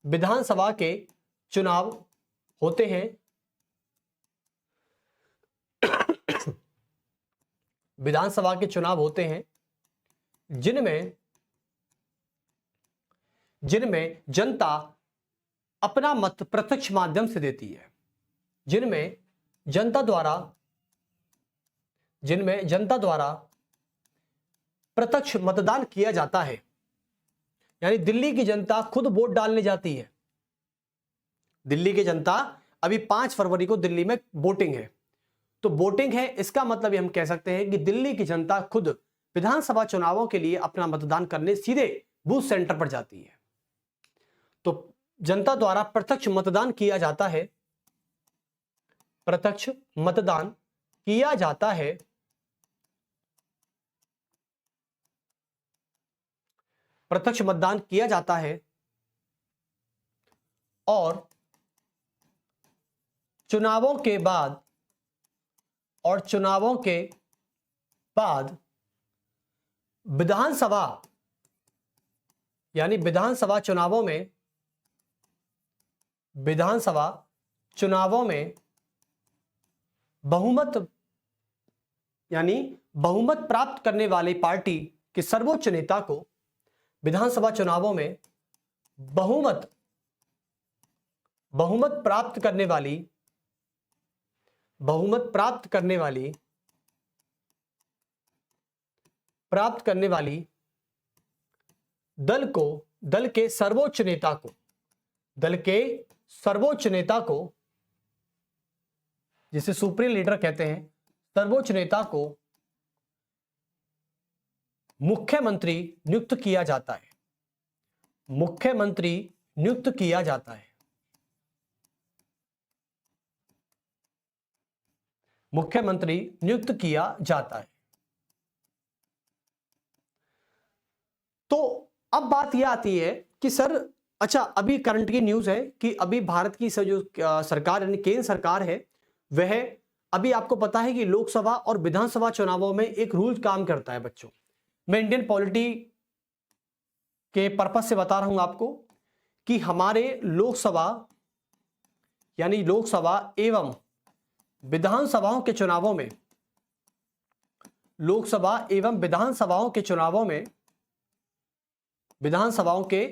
विधानसभा के चुनाव होते हैं विधानसभा के चुनाव होते हैं जिनमें जनता अपना मत प्रत्यक्ष माध्यम से देती है, जिनमें जनता द्वारा प्रत्यक्ष मतदान किया जाता है। यानी दिल्ली की जनता खुद वोट डालने जाती है। दिल्ली की जनता अभी 5 फरवरी को दिल्ली में वोटिंग है, तो वोटिंग है, इसका मतलब ये हम कह सकते हैं कि दिल्ली की जनता खुद विधानसभा चुनावों के लिए अपना मतदान करने सीधे बूथ सेंटर पर जाती है। तो जनता द्वारा प्रत्यक्ष मतदान किया जाता है, प्रत्यक्ष मतदान किया जाता है। प्रत्यक्ष मतदान किया जाता है और चुनावों के बाद विधानसभा यानी विधानसभा चुनावों में बहुमत प्राप्त करने वाली पार्टी के सर्वोच्च नेता को विधानसभा चुनावों में बहुमत प्राप्त करने वाली दल के सर्वोच्च नेता को जिसे सुप्रीम लीडर कहते हैं, सर्वोच्च नेता को मुख्यमंत्री नियुक्त किया जाता है। मुख्यमंत्री नियुक्त किया जाता है। मुख्यमंत्री नियुक्त किया जाता है। तो अब बात यह आती है कि सर अच्छा, अभी करंट की न्यूज है कि अभी भारत की जो सरकार यानी केंद्र सरकार है, वह अभी आपको पता है कि लोकसभा और विधानसभा चुनावों में एक रूल काम करता है। बच्चों, मैं इंडियन पॉलिटी के पर्पस से बता रहा हूं आपको कि हमारे लोकसभा एवं विधानसभाओं के चुनावों में, विधानसभाओं के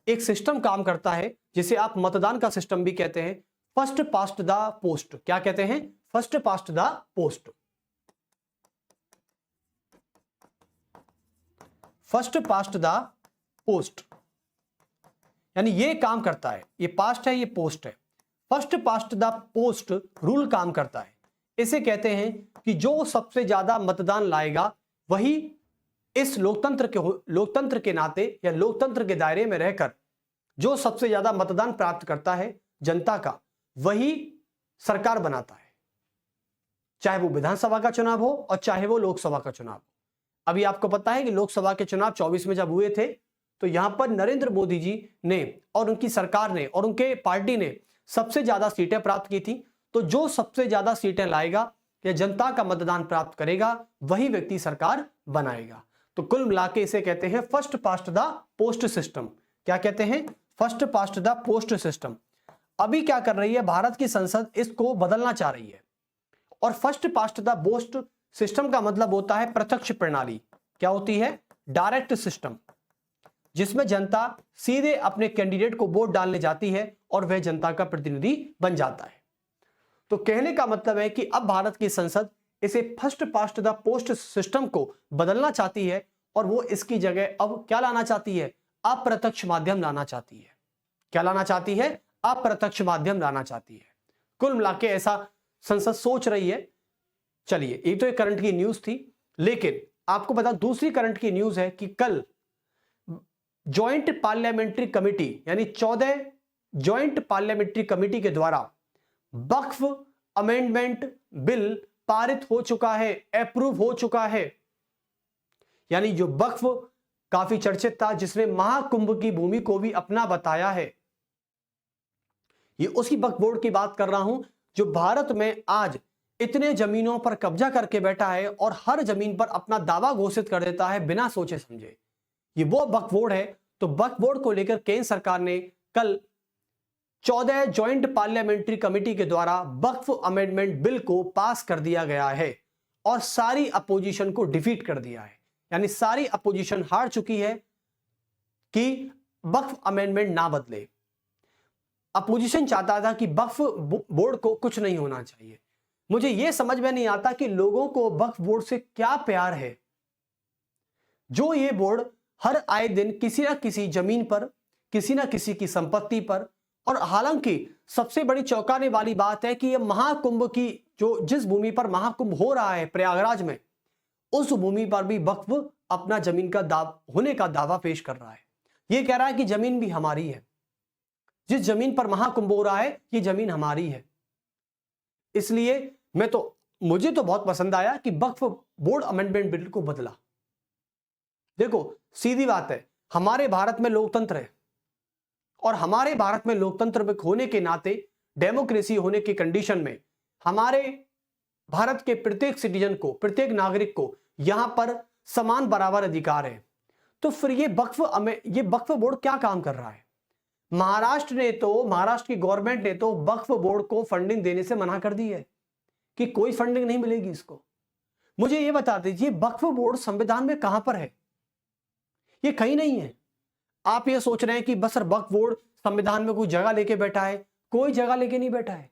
एक सिस्टम काम करता है जिसे आप मतदान का सिस्टम भी कहते हैं। First past the post. क्या कहते हैं? First past the post. First past the post यानी ये काम करता है। ये पास्ट है, ये पोस्ट है। First past the post rule काम करता है। इसे कहते हैं कि जो सबसे ज्यादा मतदान लाएगा वही इस लोकतंत्र के नाते या लोकतंत्र के दायरे में रहकर जो सबसे ज्यादा मतदान प्राप्त करता है जनता का, वही सरकार बनाता है, चाहे वो विधानसभा का चुनाव हो और चाहे वो लोकसभा का चुनाव हो। अभी आपको पता है कि लोकसभा के चुनाव 24 में जब हुए थे तो यहां पर नरेंद्र मोदी जी ने और उनकी सरकार ने और उनके पार्टी ने सबसे ज्यादा सीटें प्राप्त की थी। तो जो सबसे ज्यादा सीटें लाएगा या जनता का मतदान प्राप्त करेगा वही व्यक्ति सरकार बनाएगा। तो कुल मिलाकर इसे कहते हैं first past the post system. क्या कहते हैं? First past the post system. अभी क्या कर रही है भारत की संसद? इसको बदलना चाह रही है और first past the post system का मतलब होता है प्रत्यक्ष प्रणाली। क्या होती है? डायरेक्ट सिस्टम, जिसमें जनता सीधे अपने कैंडिडेट को वोट डालने जाती है और वह जनता का प्रतिनिधि बन जाता है। तो कहने का मतलब है कि अब भारत की संसद इसे first past the post system को बदलना चाहती है और वो इसकी जगह अब क्या लाना चाहती है? अप्रत्यक्ष माध्यम लाना चाहती है। क्या लाना चाहती है? अप्रत्यक्ष माध्यम लाना चाहती है। कुल मिलाके ऐसा संसद सोच रही है। चलिए, ये तो एक करंट की न्यूज थी, लेकिन आपको बता दूसरी करंट की न्यूज है कि कल ज्वाइंट पार्लियामेंट्री कमेटी यानी 14 ज्वाइंट पार्लियामेंट्री कमेटी के द्वारा वक्फ अमेंडमेंट बिल पारित हो चुका है, अप्रूव हो चुका है। यानी जो वक्फ काफी चर्चित था, जिसने महाकुंभ की भूमि को भी अपना बताया है, ये उसी वक्फ बोर्ड की बात कर रहा हूं जो भारत में आज इतने जमीनों पर कब्जा करके बैठा है और हर जमीन पर अपना दावा घोषित कर देता है बिना सोचे समझे। ये वो वक्फ बोर्ड है। तो वक्फ बोर्ड को लेकर केंद्र सरकार ने कल 14 ज्वाइंट पार्लियामेंट्री कमेटी के द्वारा वक्फ अमेंडमेंट बिल को पास कर दिया गया है और सारी अपोजिशन को डिफीट कर दिया है। यानी सारी अपोजिशन हार चुकी है कि वक्फ अमेंडमेंट ना बदले। अपोजिशन चाहता था कि वक्फ बोर्ड को कुछ नहीं होना चाहिए। मुझे यह समझ में नहीं आता कि लोगों को वक्फ बोर्ड से क्या प्यार है, जो ये बोर्ड हर आए दिन किसी ना किसी जमीन पर, किसी ना किसी की संपत्ति पर, और हालांकि सबसे बड़ी चौंकाने वाली बात है कि यह महाकुंभ की जिस भूमि पर महाकुंभ हो रहा है प्रयागराज में, उस भूमि पर भी वक्फ अपना जमीन का होने का दावा पेश कर रहा है। यह कह रहा है कि जमीन भी हमारी है, जिस जमीन पर महाकुंभ हो रहा है ये जमीन हमारी है। इसलिए मुझे तो बहुत पसंद आया कि वक्फ बोर्ड अमेंडमेंट बिल को बदला। देखो सीधी बात है, हमारे भारत में लोकतंत्र है और हमारे भारत में लोकतंत्र होने के नाते, डेमोक्रेसी होने की कंडीशन में हमारे भारत के प्रत्येक सिटीजन को, प्रत्येक नागरिक को यहां पर समान बराबर अधिकार है। तो फिर ये वक्फ बोर्ड क्या काम कर रहा है? महाराष्ट्र की गवर्नमेंट ने तो वक्फ बोर्ड को फंडिंग देने से मना कर दी है कि कोई फंडिंग नहीं मिलेगी इसको। मुझे ये बता दीजिए वक्फ बोर्ड संविधान में कहां पर है? ये कहीं नहीं है। आप ये सोच रहे हैं कि बस वक्फ बोर्ड संविधान में कोई जगह लेके बैठा है, कोई जगह लेके नहीं बैठा है।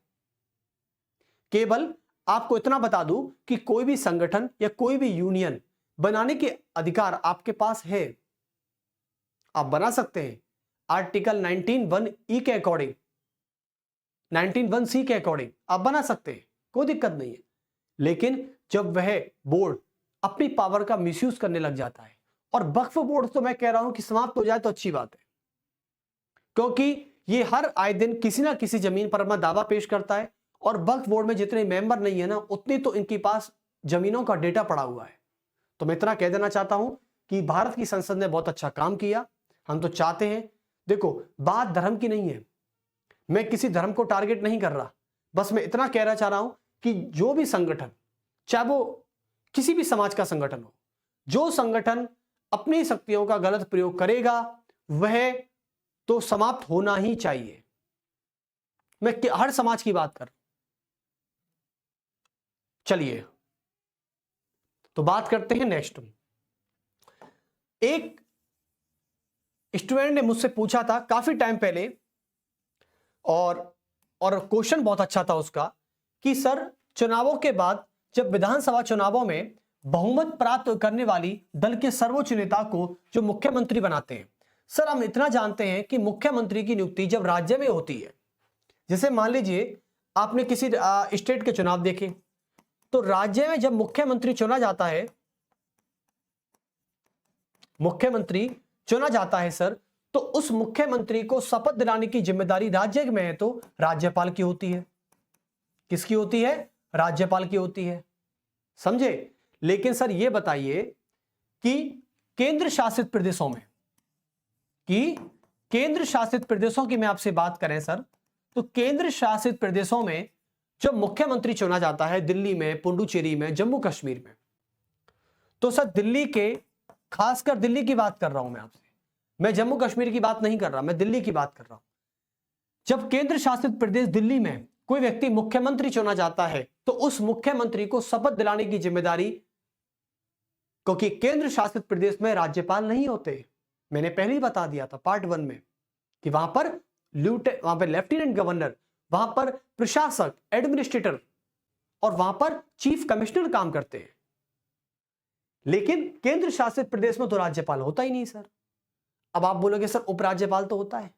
केवल आपको इतना बता दूं कि कोई भी संगठन या कोई भी यूनियन बनाने के अधिकार आपके पास है, आप बना सकते हैं। आर्टिकल 19(1)(e) के अकॉर्डिंग, 19(1)(c) के अकॉर्डिंग आप बना सकते हैं, कोई दिक्कत नहीं है। लेकिन जब वह बोर्ड अपनी पावर का मिसयूज करने लग जाता है, और वक्फ बोर्ड तो मैं कह रहा हूं कि समाप्त हो जाए तो अच्छी बात है, क्योंकि ये हर आए दिन किसी ना किसी जमीन पर अपना दावा पेश करता है और वक्फ बोर्ड में जितने मेंबर नहीं है ना, उतनी तो इनके पास जमीनों का डेटा पड़ा हुआ है। तो मैं इतना कह देना चाहता हूं कि भारत की संसद ने बहुत अच्छा काम किया। हम तो चाहते हैं, देखो बात धर्म की नहीं है, मैं किसी धर्म को टारगेट नहीं कर रहा, बस मैं इतना कहना चाह रहा हूं कि जो भी संगठन, चाहे वो किसी भी समाज का संगठन हो, जो संगठन अपनी शक्तियों का गलत प्रयोग करेगा वह तो समाप्त होना ही चाहिए। मैं हर समाज की बात कर रहा हूं। चलिए तो बात करते हैं नेक्स्ट। एक स्टूडेंट ने मुझसे पूछा था काफी टाइम पहले, और क्वेश्चन बहुत अच्छा था उसका, कि सर चुनावों के बाद जब विधानसभा चुनावों में बहुमत प्राप्त करने वाली दल के सर्वोच्च नेता को जो मुख्यमंत्री बनाते हैं, सर हम इतना जानते हैं कि मुख्यमंत्री की नियुक्ति जब राज्य में होती है, जैसे मान लीजिए आपने किसी स्टेट के चुनाव देखे, तो राज्य में जब मुख्यमंत्री चुना जाता है, मुख्यमंत्री चुना जाता है सर, तो उस मुख्यमंत्री को शपथ दिलाने की जिम्मेदारी राज्य में है तो राज्यपाल की होती है। किसकी होती है? राज्यपाल की होती है, समझे। लेकिन सर ये बताइए कि केंद्र शासित प्रदेशों में, केंद्र शासित प्रदेशों की मैं आपसे बात करें सर, तो केंद्र शासित प्रदेशों में जब मुख्यमंत्री चुना जाता है, दिल्ली में, पुडुचेरी में, जम्मू कश्मीर में, तो सर दिल्ली के, खासकर दिल्ली की बात कर रहा हूं मैं आपसे, मैं जम्मू कश्मीर की बात नहीं कर रहा, मैं दिल्ली की बात कर रहा हूं। जब केंद्र शासित प्रदेश दिल्ली में कोई व्यक्ति मुख्यमंत्री चुना जाता है तो उस मुख्यमंत्री को शपथ दिलाने की जिम्मेदारी, क्योंकि केंद्र शासित प्रदेश में राज्यपाल नहीं होते, मैंने पहले ही बता दिया था पार्ट 1 में कि वहां पर लेफ्टिनेंट गवर्नर, वहां पर प्रशासक, एडमिनिस्ट्रेटर और वहां पर चीफ कमिश्नर काम करते हैं। लेकिन केंद्र शासित प्रदेश में तो राज्यपाल होता ही नहीं सर। अब आप बोलोगे सर उपराज्यपाल तो होता है,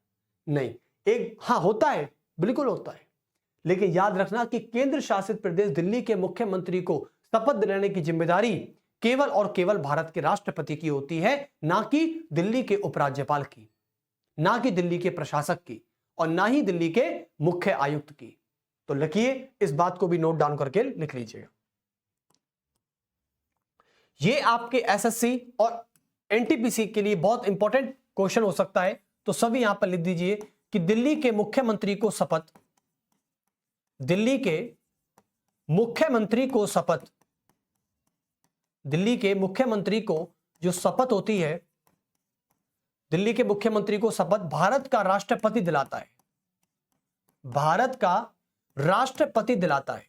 नहीं, एक हाँ होता है, बिल्कुल होता है, लेकिन याद रखना कि केंद्र शासित प्रदेश दिल्ली के मुख्यमंत्री को शपथ दिलाने की जिम्मेदारी केवल और केवल भारत के राष्ट्रपति की होती है, ना कि दिल्ली के उपराज्यपाल की, ना कि दिल्ली के प्रशासक की, और ना ही दिल्ली के मुख्य आयुक्त की। तो लिखिए, इस बात को भी नोट डाउन करके लिख लीजिएगा। ये आपके एसएससी और एनटीपीसी के लिए बहुत इंपॉर्टेंट क्वेश्चन हो सकता है, तो सभी यहां पर लिख दीजिए कि दिल्ली के मुख्यमंत्री को शपथ, दिल्ली के मुख्यमंत्री को शपथ, दिल्ली के मुख्यमंत्री को जो शपथ होती है, दिल्ली के मुख्यमंत्री को शपथ भारत का राष्ट्रपति दिलाता है, भारत का राष्ट्रपति दिलाता है,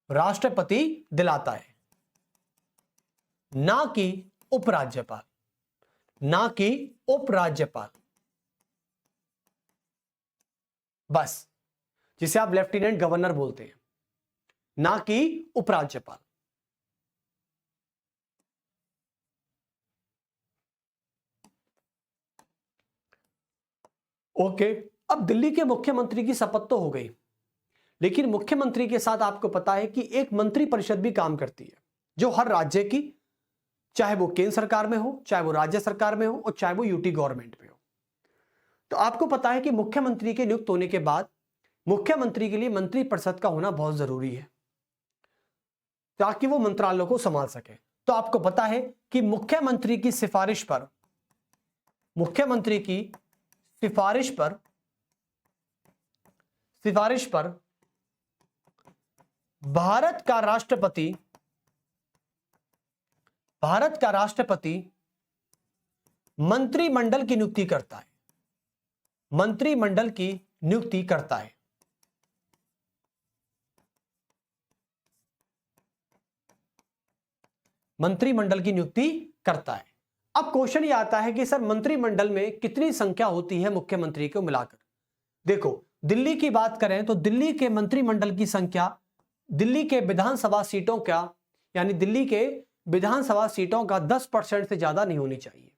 राष्ट्रपति दिलाता है, ना कि उपराज्यपाल, ना कि उपराज्यपाल, बस, जिसे आप लेफ्टिनेंट गवर्नर बोलते हैं, ना कि उपराज्यपाल। ओके, अब दिल्ली के मुख्यमंत्री की शपथ तो हो गई, लेकिन मुख्यमंत्री के साथ आपको पता है कि एक मंत्री परिषद भी काम करती है, जो हर राज्य की, चाहे वो केंद्र सरकार में हो, चाहे वो राज्य सरकार में हो, और चाहे वो यूटी गवर्नमेंट में हो। तो आपको पता है कि मुख्यमंत्री के नियुक्त होने के बाद मुख्यमंत्री के लिए मंत्री परिषद का होना बहुत जरूरी है, ताकि वो मंत्रालयों को संभाल सके। तो आपको पता है कि मुख्यमंत्री की सिफारिश पर, मुख्यमंत्री की सिफारिश पर भारत का राष्ट्रपति मंत्रिमंडल की नियुक्ति करता है, मंत्रिमंडल की नियुक्ति करता है। मंत्रिमंडल की नियुक्ति करता है। अब क्वेश्चन ये आता है कि सर मंत्रिमंडल में कितनी संख्या होती है मुख्यमंत्री को मिलाकर। देखो, दिल्ली की बात करें तो दिल्ली के मंत्रिमंडल की संख्या दिल्ली के विधानसभा सीटों का, यानी दिल्ली के विधानसभा सीटों का 10% से ज्यादा नहीं होनी चाहिए।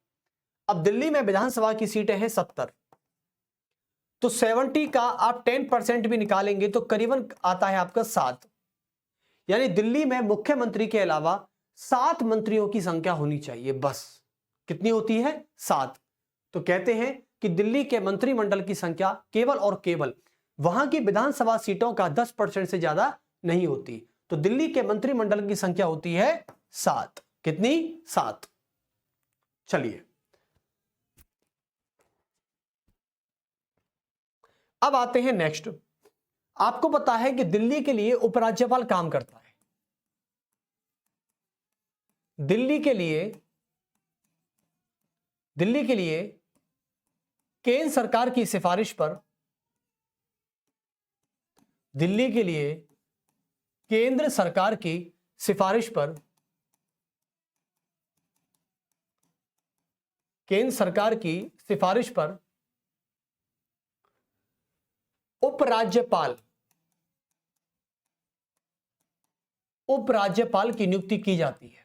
अब दिल्ली में विधानसभा की सीटें हैं 70, तो 70 का आप 10% भी निकालेंगे तो करीबन आता है आपका 7, यानी दिल्ली में मुख्यमंत्री के अलावा 7 मंत्रियों की संख्या होनी चाहिए बस। कितनी होती है? 7। तो कहते हैं कि दिल्ली के मंत्रिमंडल की संख्या केवल और केवल वहां की विधानसभा सीटों का 10% से ज्यादा नहीं होती। तो दिल्ली के मंत्रिमंडल की संख्या होती है 7। कितनी? 7। चलिए, अब आते हैं नेक्स्ट। आपको पता है कि दिल्ली के लिए उपराज्यपाल काम करता है। दिल्ली के लिए केंद्र सरकार की सिफारिश पर, दिल्ली के लिए केंद्र सरकार की सिफारिश पर, केंद्र सरकार की सिफारिश पर उपराज्यपाल की नियुक्ति की जाती है।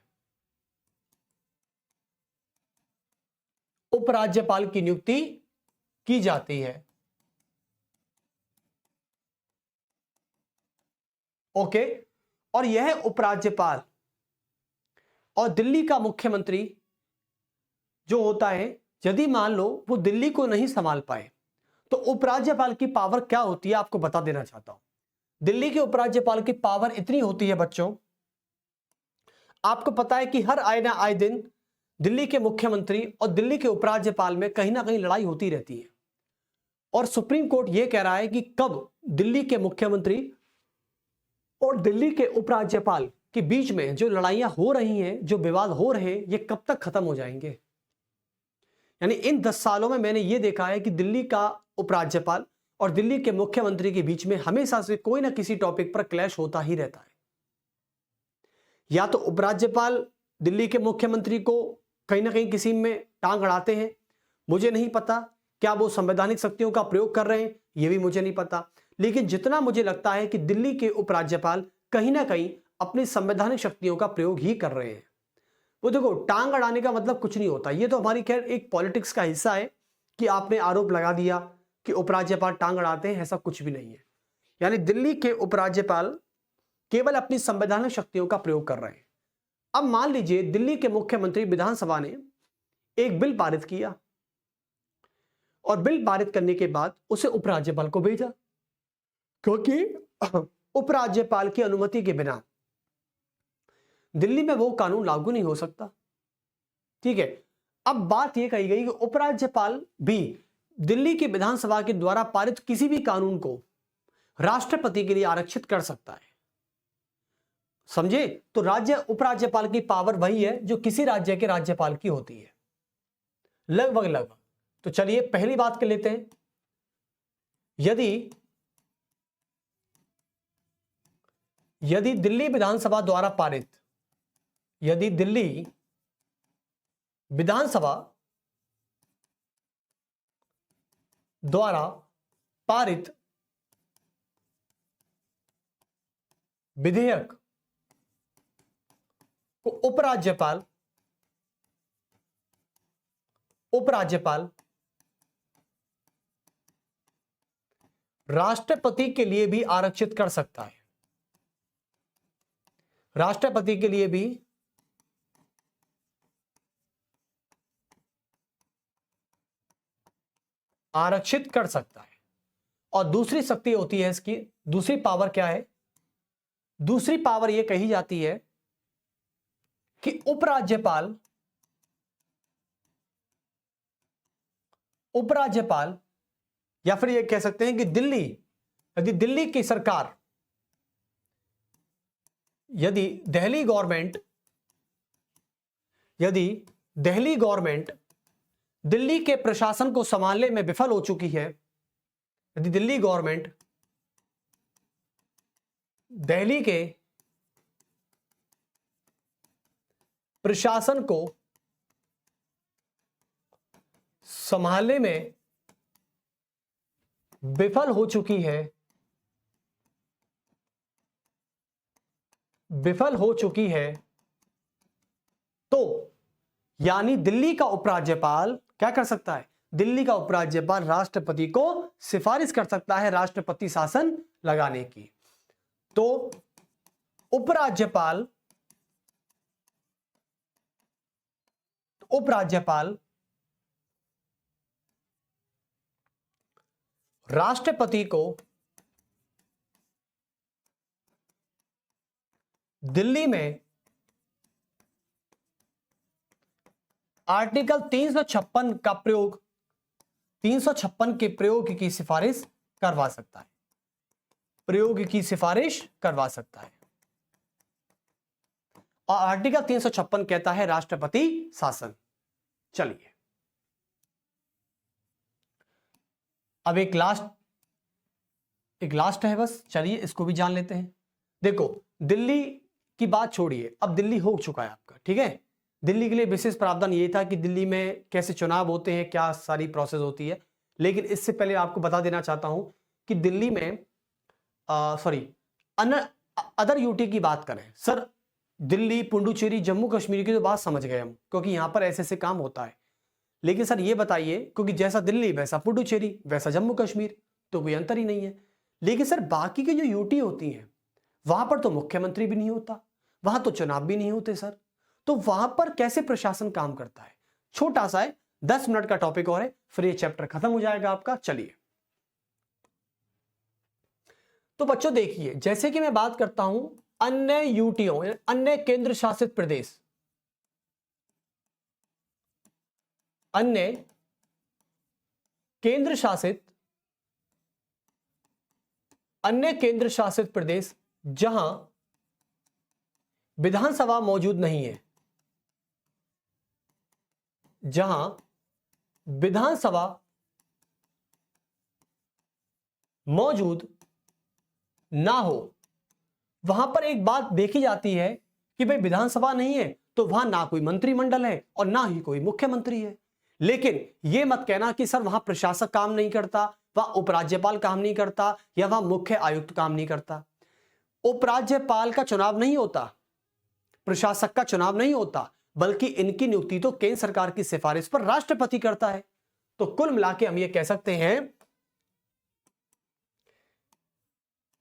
उपराज्यपाल की नियुक्ति की जाती है। ओके, और यह उपराज्यपाल और दिल्ली का मुख्यमंत्री जो होता है, यदि मान लो वो दिल्ली को नहीं संभाल पाए तो उपराज्यपाल की पावर क्या होती है आपको बता देना चाहता हूं। दिल्ली के उपराज्यपाल की पावर इतनी होती है बच्चों, आपको पता है कि हर आए दिन दिल्ली के मुख्यमंत्री और दिल्ली के उपराज्यपाल में कहीं ना कहीं लड़ाई होती रहती है, और सुप्रीम कोर्ट यह कह रहा है कि कब दिल्ली के मुख्यमंत्री और दिल्ली के उपराज्यपाल के बीच में जो लड़ाइयां हो रही हैं, जो विवाद हो रहे हैं, ये कब तक खत्म हो जाएंगे। यानी इन 10 सालों में मैंने यह देखा है कि दिल्ली का उपराज्यपाल और दिल्ली के मुख्यमंत्री के बीच में हमेशा से कोई ना किसी टॉपिक पर क्लैश होता ही रहता है। या तो उपराज्यपाल दिल्ली के मुख्यमंत्री को कहीं ना कहीं किसी में टांग अड़ाते हैं, मुझे नहीं पता क्या वो संवैधानिक शक्तियों का प्रयोग कर रहे हैं, यह भी मुझे नहीं पता, लेकिन जितना मुझे लगता है कि दिल्ली के उपराज्यपाल कहीं ना कहीं अपनी संवैधानिक शक्तियों का प्रयोग ही कर रहे हैं। वो देखो, टांग अड़ाने का मतलब कुछ नहीं होता, ये तो हमारी खैर एक पॉलिटिक्स का हिस्सा है कि आपने आरोप लगा दिया कि उपराज्यपाल टांग अड़ाते हैं, ऐसा कुछ भी नहीं है। यानी दिल्ली के उपराज्यपाल केवल अपनी संवैधानिक शक्तियों का प्रयोग कर रहे हैं। अब मान लीजिए दिल्ली के मुख्यमंत्री विधानसभा ने एक बिल पारित किया और बिल पारित करने के बाद उसे उपराज्यपाल को भेजा, क्योंकि उपराज्यपाल की अनुमति के बिना दिल्ली में वो कानून लागू नहीं हो सकता। ठीक है, अब बात यह कही गई कि उपराज्यपाल भी दिल्ली की विधानसभा के द्वारा पारित किसी भी कानून को राष्ट्रपति के लिए आरक्षित कर सकता है। समझे? तो राज्य उपराज्यपाल की पावर वही है जो किसी राज्य के राज्यपाल की होती है, लगभग। तो चलिए पहली बात कर लेते हैं। यदि दिल्ली विधानसभा द्वारा पारित, यदि दिल्ली विधानसभा द्वारा पारित विधेयक को उपराज्यपाल राष्ट्रपति के लिए भी आरक्षित कर सकता है, राष्ट्रपति के लिए भी आरक्षित कर सकता है। और दूसरी शक्ति होती है इसकी, दूसरी पावर क्या है? दूसरी पावर यह कही जाती है कि उपराज्यपाल या फिर यह कह सकते हैं कि यदि दिल्ली की सरकार, यदि दिल्ली गवर्नमेंट दिल्ली के प्रशासन को संभालने में विफल हो चुकी है, यदि दिल्ली गवर्नमेंट दिल्ली के प्रशासन को संभालने में विफल हो चुकी है, तो यानी दिल्ली का उपराज्यपाल क्या कर सकता है? दिल्ली का उपराज्यपाल राष्ट्रपति को सिफारिश कर सकता है राष्ट्रपति शासन लगाने की। तो उपराज्यपाल राष्ट्रपति को दिल्ली में आर्टिकल 356 का प्रयोग, 356 के प्रयोग की सिफारिश करवा सकता है, और आर्टिकल 356 कहता है राष्ट्रपति शासन। चलिए अब एक लास्ट है बस, चलिए इसको भी जान लेते हैं। देखो, दिल्ली की बात छोड़िए, अब दिल्ली हो चुका है आपका, ठीक है। दिल्ली के लिए विशेष प्रावधान ये था कि दिल्ली में कैसे चुनाव होते हैं, क्या सारी प्रोसेस होती है, लेकिन इससे पहले आपको बता देना चाहता हूं कि दिल्ली में अदर यूटी की बात करें, सर दिल्ली, पुडुचेरी, जम्मू कश्मीर की तो बात समझ गए हम, क्योंकि यहां पर ऐसे काम होता है। लेकिन सर ये बताइए, क्योंकि जैसा दिल्ली वैसा पुडुचेरी वैसा जम्मू कश्मीर, तो कोई अंतर ही नहीं है। लेकिन सर बाकी की जो यूटी होती हैं वहां पर तो मुख्यमंत्री भी नहीं होता, वहां तो चुनाव भी नहीं होते सर, तो वहां पर कैसे प्रशासन काम करता है? छोटा सा है, 10 मिनट का टॉपिक और है, फिर ये चैप्टर खत्म हो जाएगा आपका। चलिए तो बच्चों देखिए, जैसे कि मैं बात करता हूं अन्य यूटियों, अन्य केंद्र शासित प्रदेश, अन्य केंद्र शासित प्रदेश जहां विधानसभा मौजूद नहीं है, जहां विधानसभा मौजूद ना हो, वहां पर एक बात देखी जाती है कि भाई विधानसभा नहीं है तो वहां ना कोई मंत्रिमंडल है और ना ही कोई मुख्यमंत्री है। लेकिन यह मत कहना कि सर वहां प्रशासक काम नहीं करता, वहां उपराज्यपाल काम नहीं करता या वहां मुख्य आयुक्त काम नहीं करता। उपराज्यपाल का चुनाव नहीं होता, प्रशासक का चुनाव नहीं होता, बल्कि इनकी नियुक्ति तो केंद्र सरकार की सिफारिश पर राष्ट्रपति करता है। तो कुल मिलाकर हम ये कह सकते हैं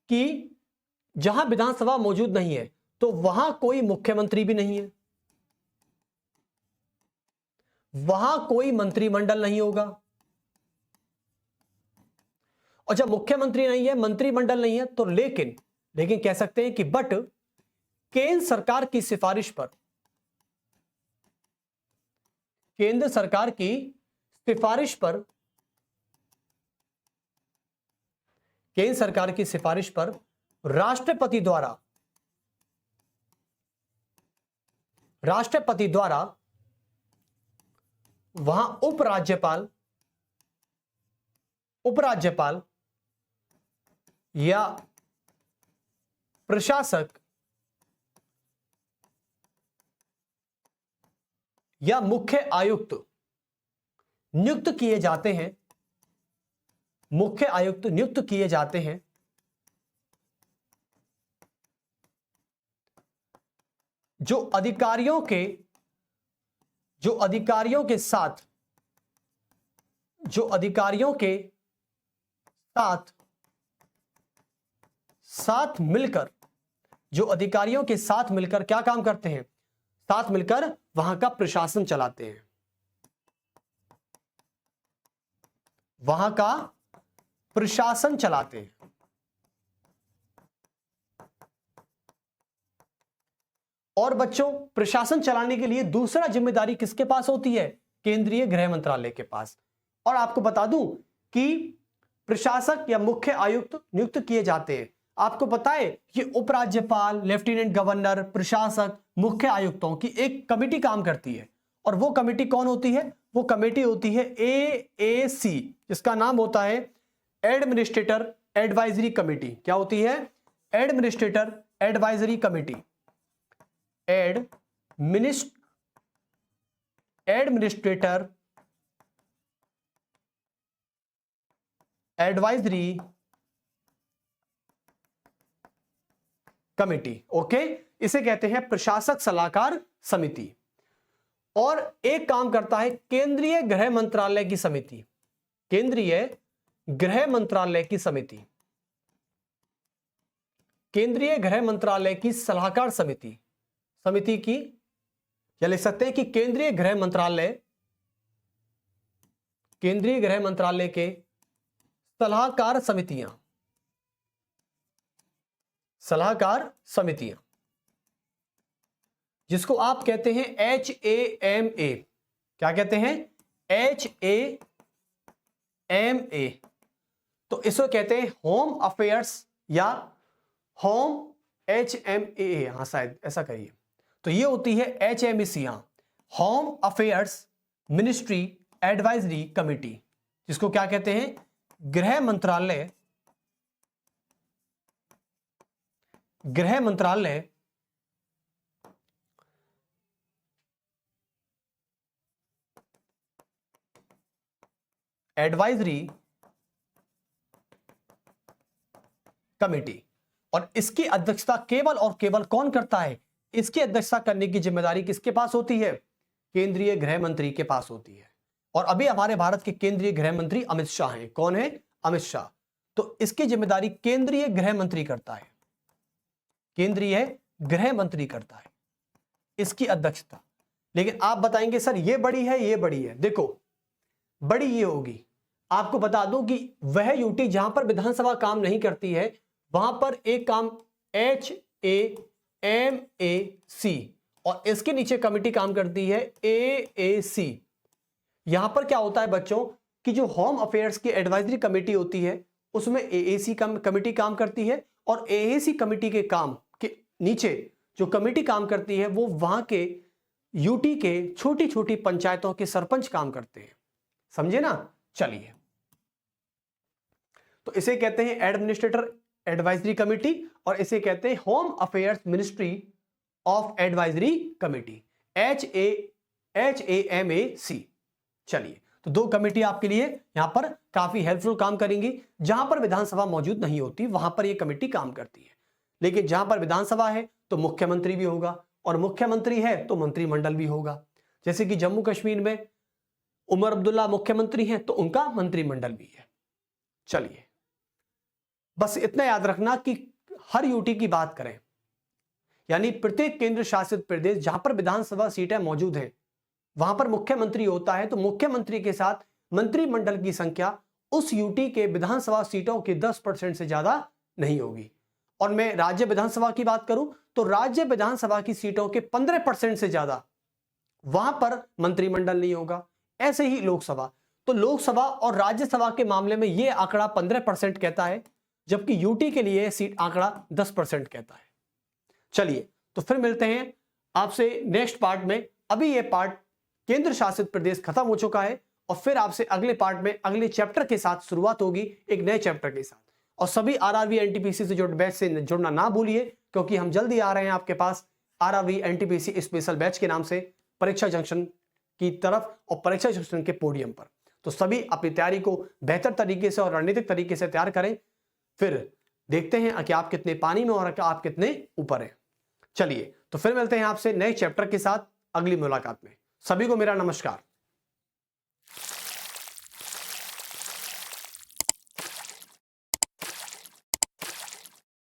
कि जहां विधानसभा मौजूद नहीं है तो वहां कोई मुख्यमंत्री भी नहीं है, वहां कोई मंत्रिमंडल नहीं होगा। और जब मुख्यमंत्री नहीं है, मंत्रिमंडल नहीं है, तो लेकिन कह सकते हैं कि बट केंद्र सरकार की सिफारिश पर, केंद्र सरकार की सिफारिश पर, केंद्र सरकार की सिफारिश पर राष्ट्रपति द्वारा वहां उपराज्यपाल या प्रशासक या मुख्य आयुक्त नियुक्त किए जाते हैं, मुख्य आयुक्त नियुक्त किए जाते हैं जो अधिकारियों के साथ मिलकर क्या काम करते हैं, साथ मिलकर वहां का प्रशासन चलाते हैं, वहां का प्रशासन चलाते हैं। और बच्चों, प्रशासन चलाने के लिए दूसरा जिम्मेदारी किसके पास होती है? केंद्रीय गृह मंत्रालय के पास। और आपको बता दूं कि प्रशासक या मुख्य आयुक्त नियुक्त किए जाते हैं। आपको पता है कि उपराज्यपाल, लेफ्टिनेंट गवर्नर, प्रशासक, मुख्य आयुक्तों की एक कमेटी काम करती है। और वो कमेटी कौन होती है? वो कमेटी होती है AAC, जिसका नाम होता है एडमिनिस्ट्रेटर एडवाइजरी कमेटी। क्या होती है? Administrator advisory committee, administrator advisory committee. Okay, इसे कहते हैं प्रशासक सलाहकार समिति। और एक काम करता है केंद्रीय गृह मंत्रालय की समिति, केंद्रीय गृह मंत्रालय की समिति, केंद्रीय गृह मंत्रालय की सलाहकार समिति, समिति की, या लिख सकते हैं कि केंद्रीय गृह मंत्रालय के सलाहकार समितियां, जिसको आप कहते हैं HAMA। क्या कहते हैं? HAMA। तो इसको कहते हैं होम अफेयर्स या होम HMAA, हाँ शायद ऐसा करिए। तो ये होती है HMAC, home affairs ministry advisory committee, जिसको क्या कहते हैं? गृह मंत्रालय एडवाइजरी कमेटी। और इसकी अध्यक्षता केवल और केवल कौन करता है? इसकी अध्यक्षता करने की जिम्मेदारी किसके पास होती है? केंद्रीय गृह मंत्री के पास होती है। और अभी हमारे भारत के केंद्रीय गृह मंत्री अमित शाह हैं। कौन है? अमित शाह। तो इसकी जिम्मेदारी केंद्रीय गृह मंत्री करता है, केंद्रीय गृह मंत्री करता है इसकी अध्यक्षता। लेकिन आप बताएंगे सर ये बड़ी है, ये बड़ी है। देखो, बड़ी ये होगी, आपको बता दूं कि वह यूटी जहां पर विधानसभा काम नहीं करती है, वहां पर एक काम HAMAC और इसके नीचे कमेटी काम करती है AAC। यहां पर क्या होता है बच्चों कि जो होम अफेयर्स की एडवाइजरी कमेटी होती है उसमें AAC कमेटी काम करती है, और AAC कमेटी के काम के नीचे जो कमेटी काम करती है वो वहां के यूटी के छोटी छोटी पंचायतों के सरपंच काम करते हैं। समझे ना। चलिए, तो इसे कहते हैं एडमिनिस्ट्रेटर एडवाइजरी कमेटी और इसे कहते हैं home affairs ministry of advisory committee, HAMAC। चलिए, तो दो कमेटी आपके लिए यहां पर काफी हेल्पफुल काम करेंगी। जहां पर विधानसभा मौजूद नहीं होती वहां पर यह कमेटी काम करती है, लेकिन जहां पर विधानसभा है तो मुख्यमंत्री भी होगा और मुख्यमंत्री है तो मंत्रिमंडल भी होगा। जैसे कि जम्मू कश्मीर में उमर अब्दुल्ला मुख्यमंत्री हैं तो उनका मंत्रिमंडल भी है। चलिए, बस इतना याद रखना कि हर यूटी की बात करें, यानी प्रत्येक केंद्र शासित प्रदेश जहां पर विधानसभा सीटें मौजूद हैं वहां पर मुख्यमंत्री होता है, तो मुख्यमंत्री के साथ मंत्रिमंडल की संख्या उस यूटी के विधानसभा सीटों के 10% से ज्यादा नहीं होगी। और मैं राज्य विधानसभा की बात करूं तो राज्य विधानसभा की सीटों के 15% से ज्यादा वहां पर मंत्रिमंडल नहीं होगा। ऐसे ही लोकसभा, तो लोकसभा और राज्यसभा के मामले में यह आंकड़ा 15% कहता है, जबकि यूटी के लिए सीट आंकड़ा 10% कहता है। चलिए, तो फिर मिलते हैं आपसे नेक्स्ट पार्ट में। अभी यह पार्ट केंद्र शासित प्रदेश खत्म हो चुका है और फिर आपसे अगले पार्ट में अगले चैप्टर के साथ शुरुआत होगी, एक नए चैप्टर के साथ। और सभी आरआरबी एनटीपीसी से बैच से जुड़ना ना भूलिए, क्योंकि हम जल्दी आ रहे हैं आपके पास आरआरबी एनटीपीसी स्पेशल बैच के नाम से परीक्षा जंक्शन की तरफ और परीक्षा जंक्शन के पोडियम पर। तो सभी अपनी तैयारी को बेहतर तरीके से और रणनीतिक तरीके से तैयार करें, फिर देखते हैं कि आप कितने पानी में और आप कितने ऊपर हैं। चलिए, तो फिर मिलते हैं आपसे नए चैप्टर के साथ अगली मुलाकात में। सभी को मेरा नमस्कार।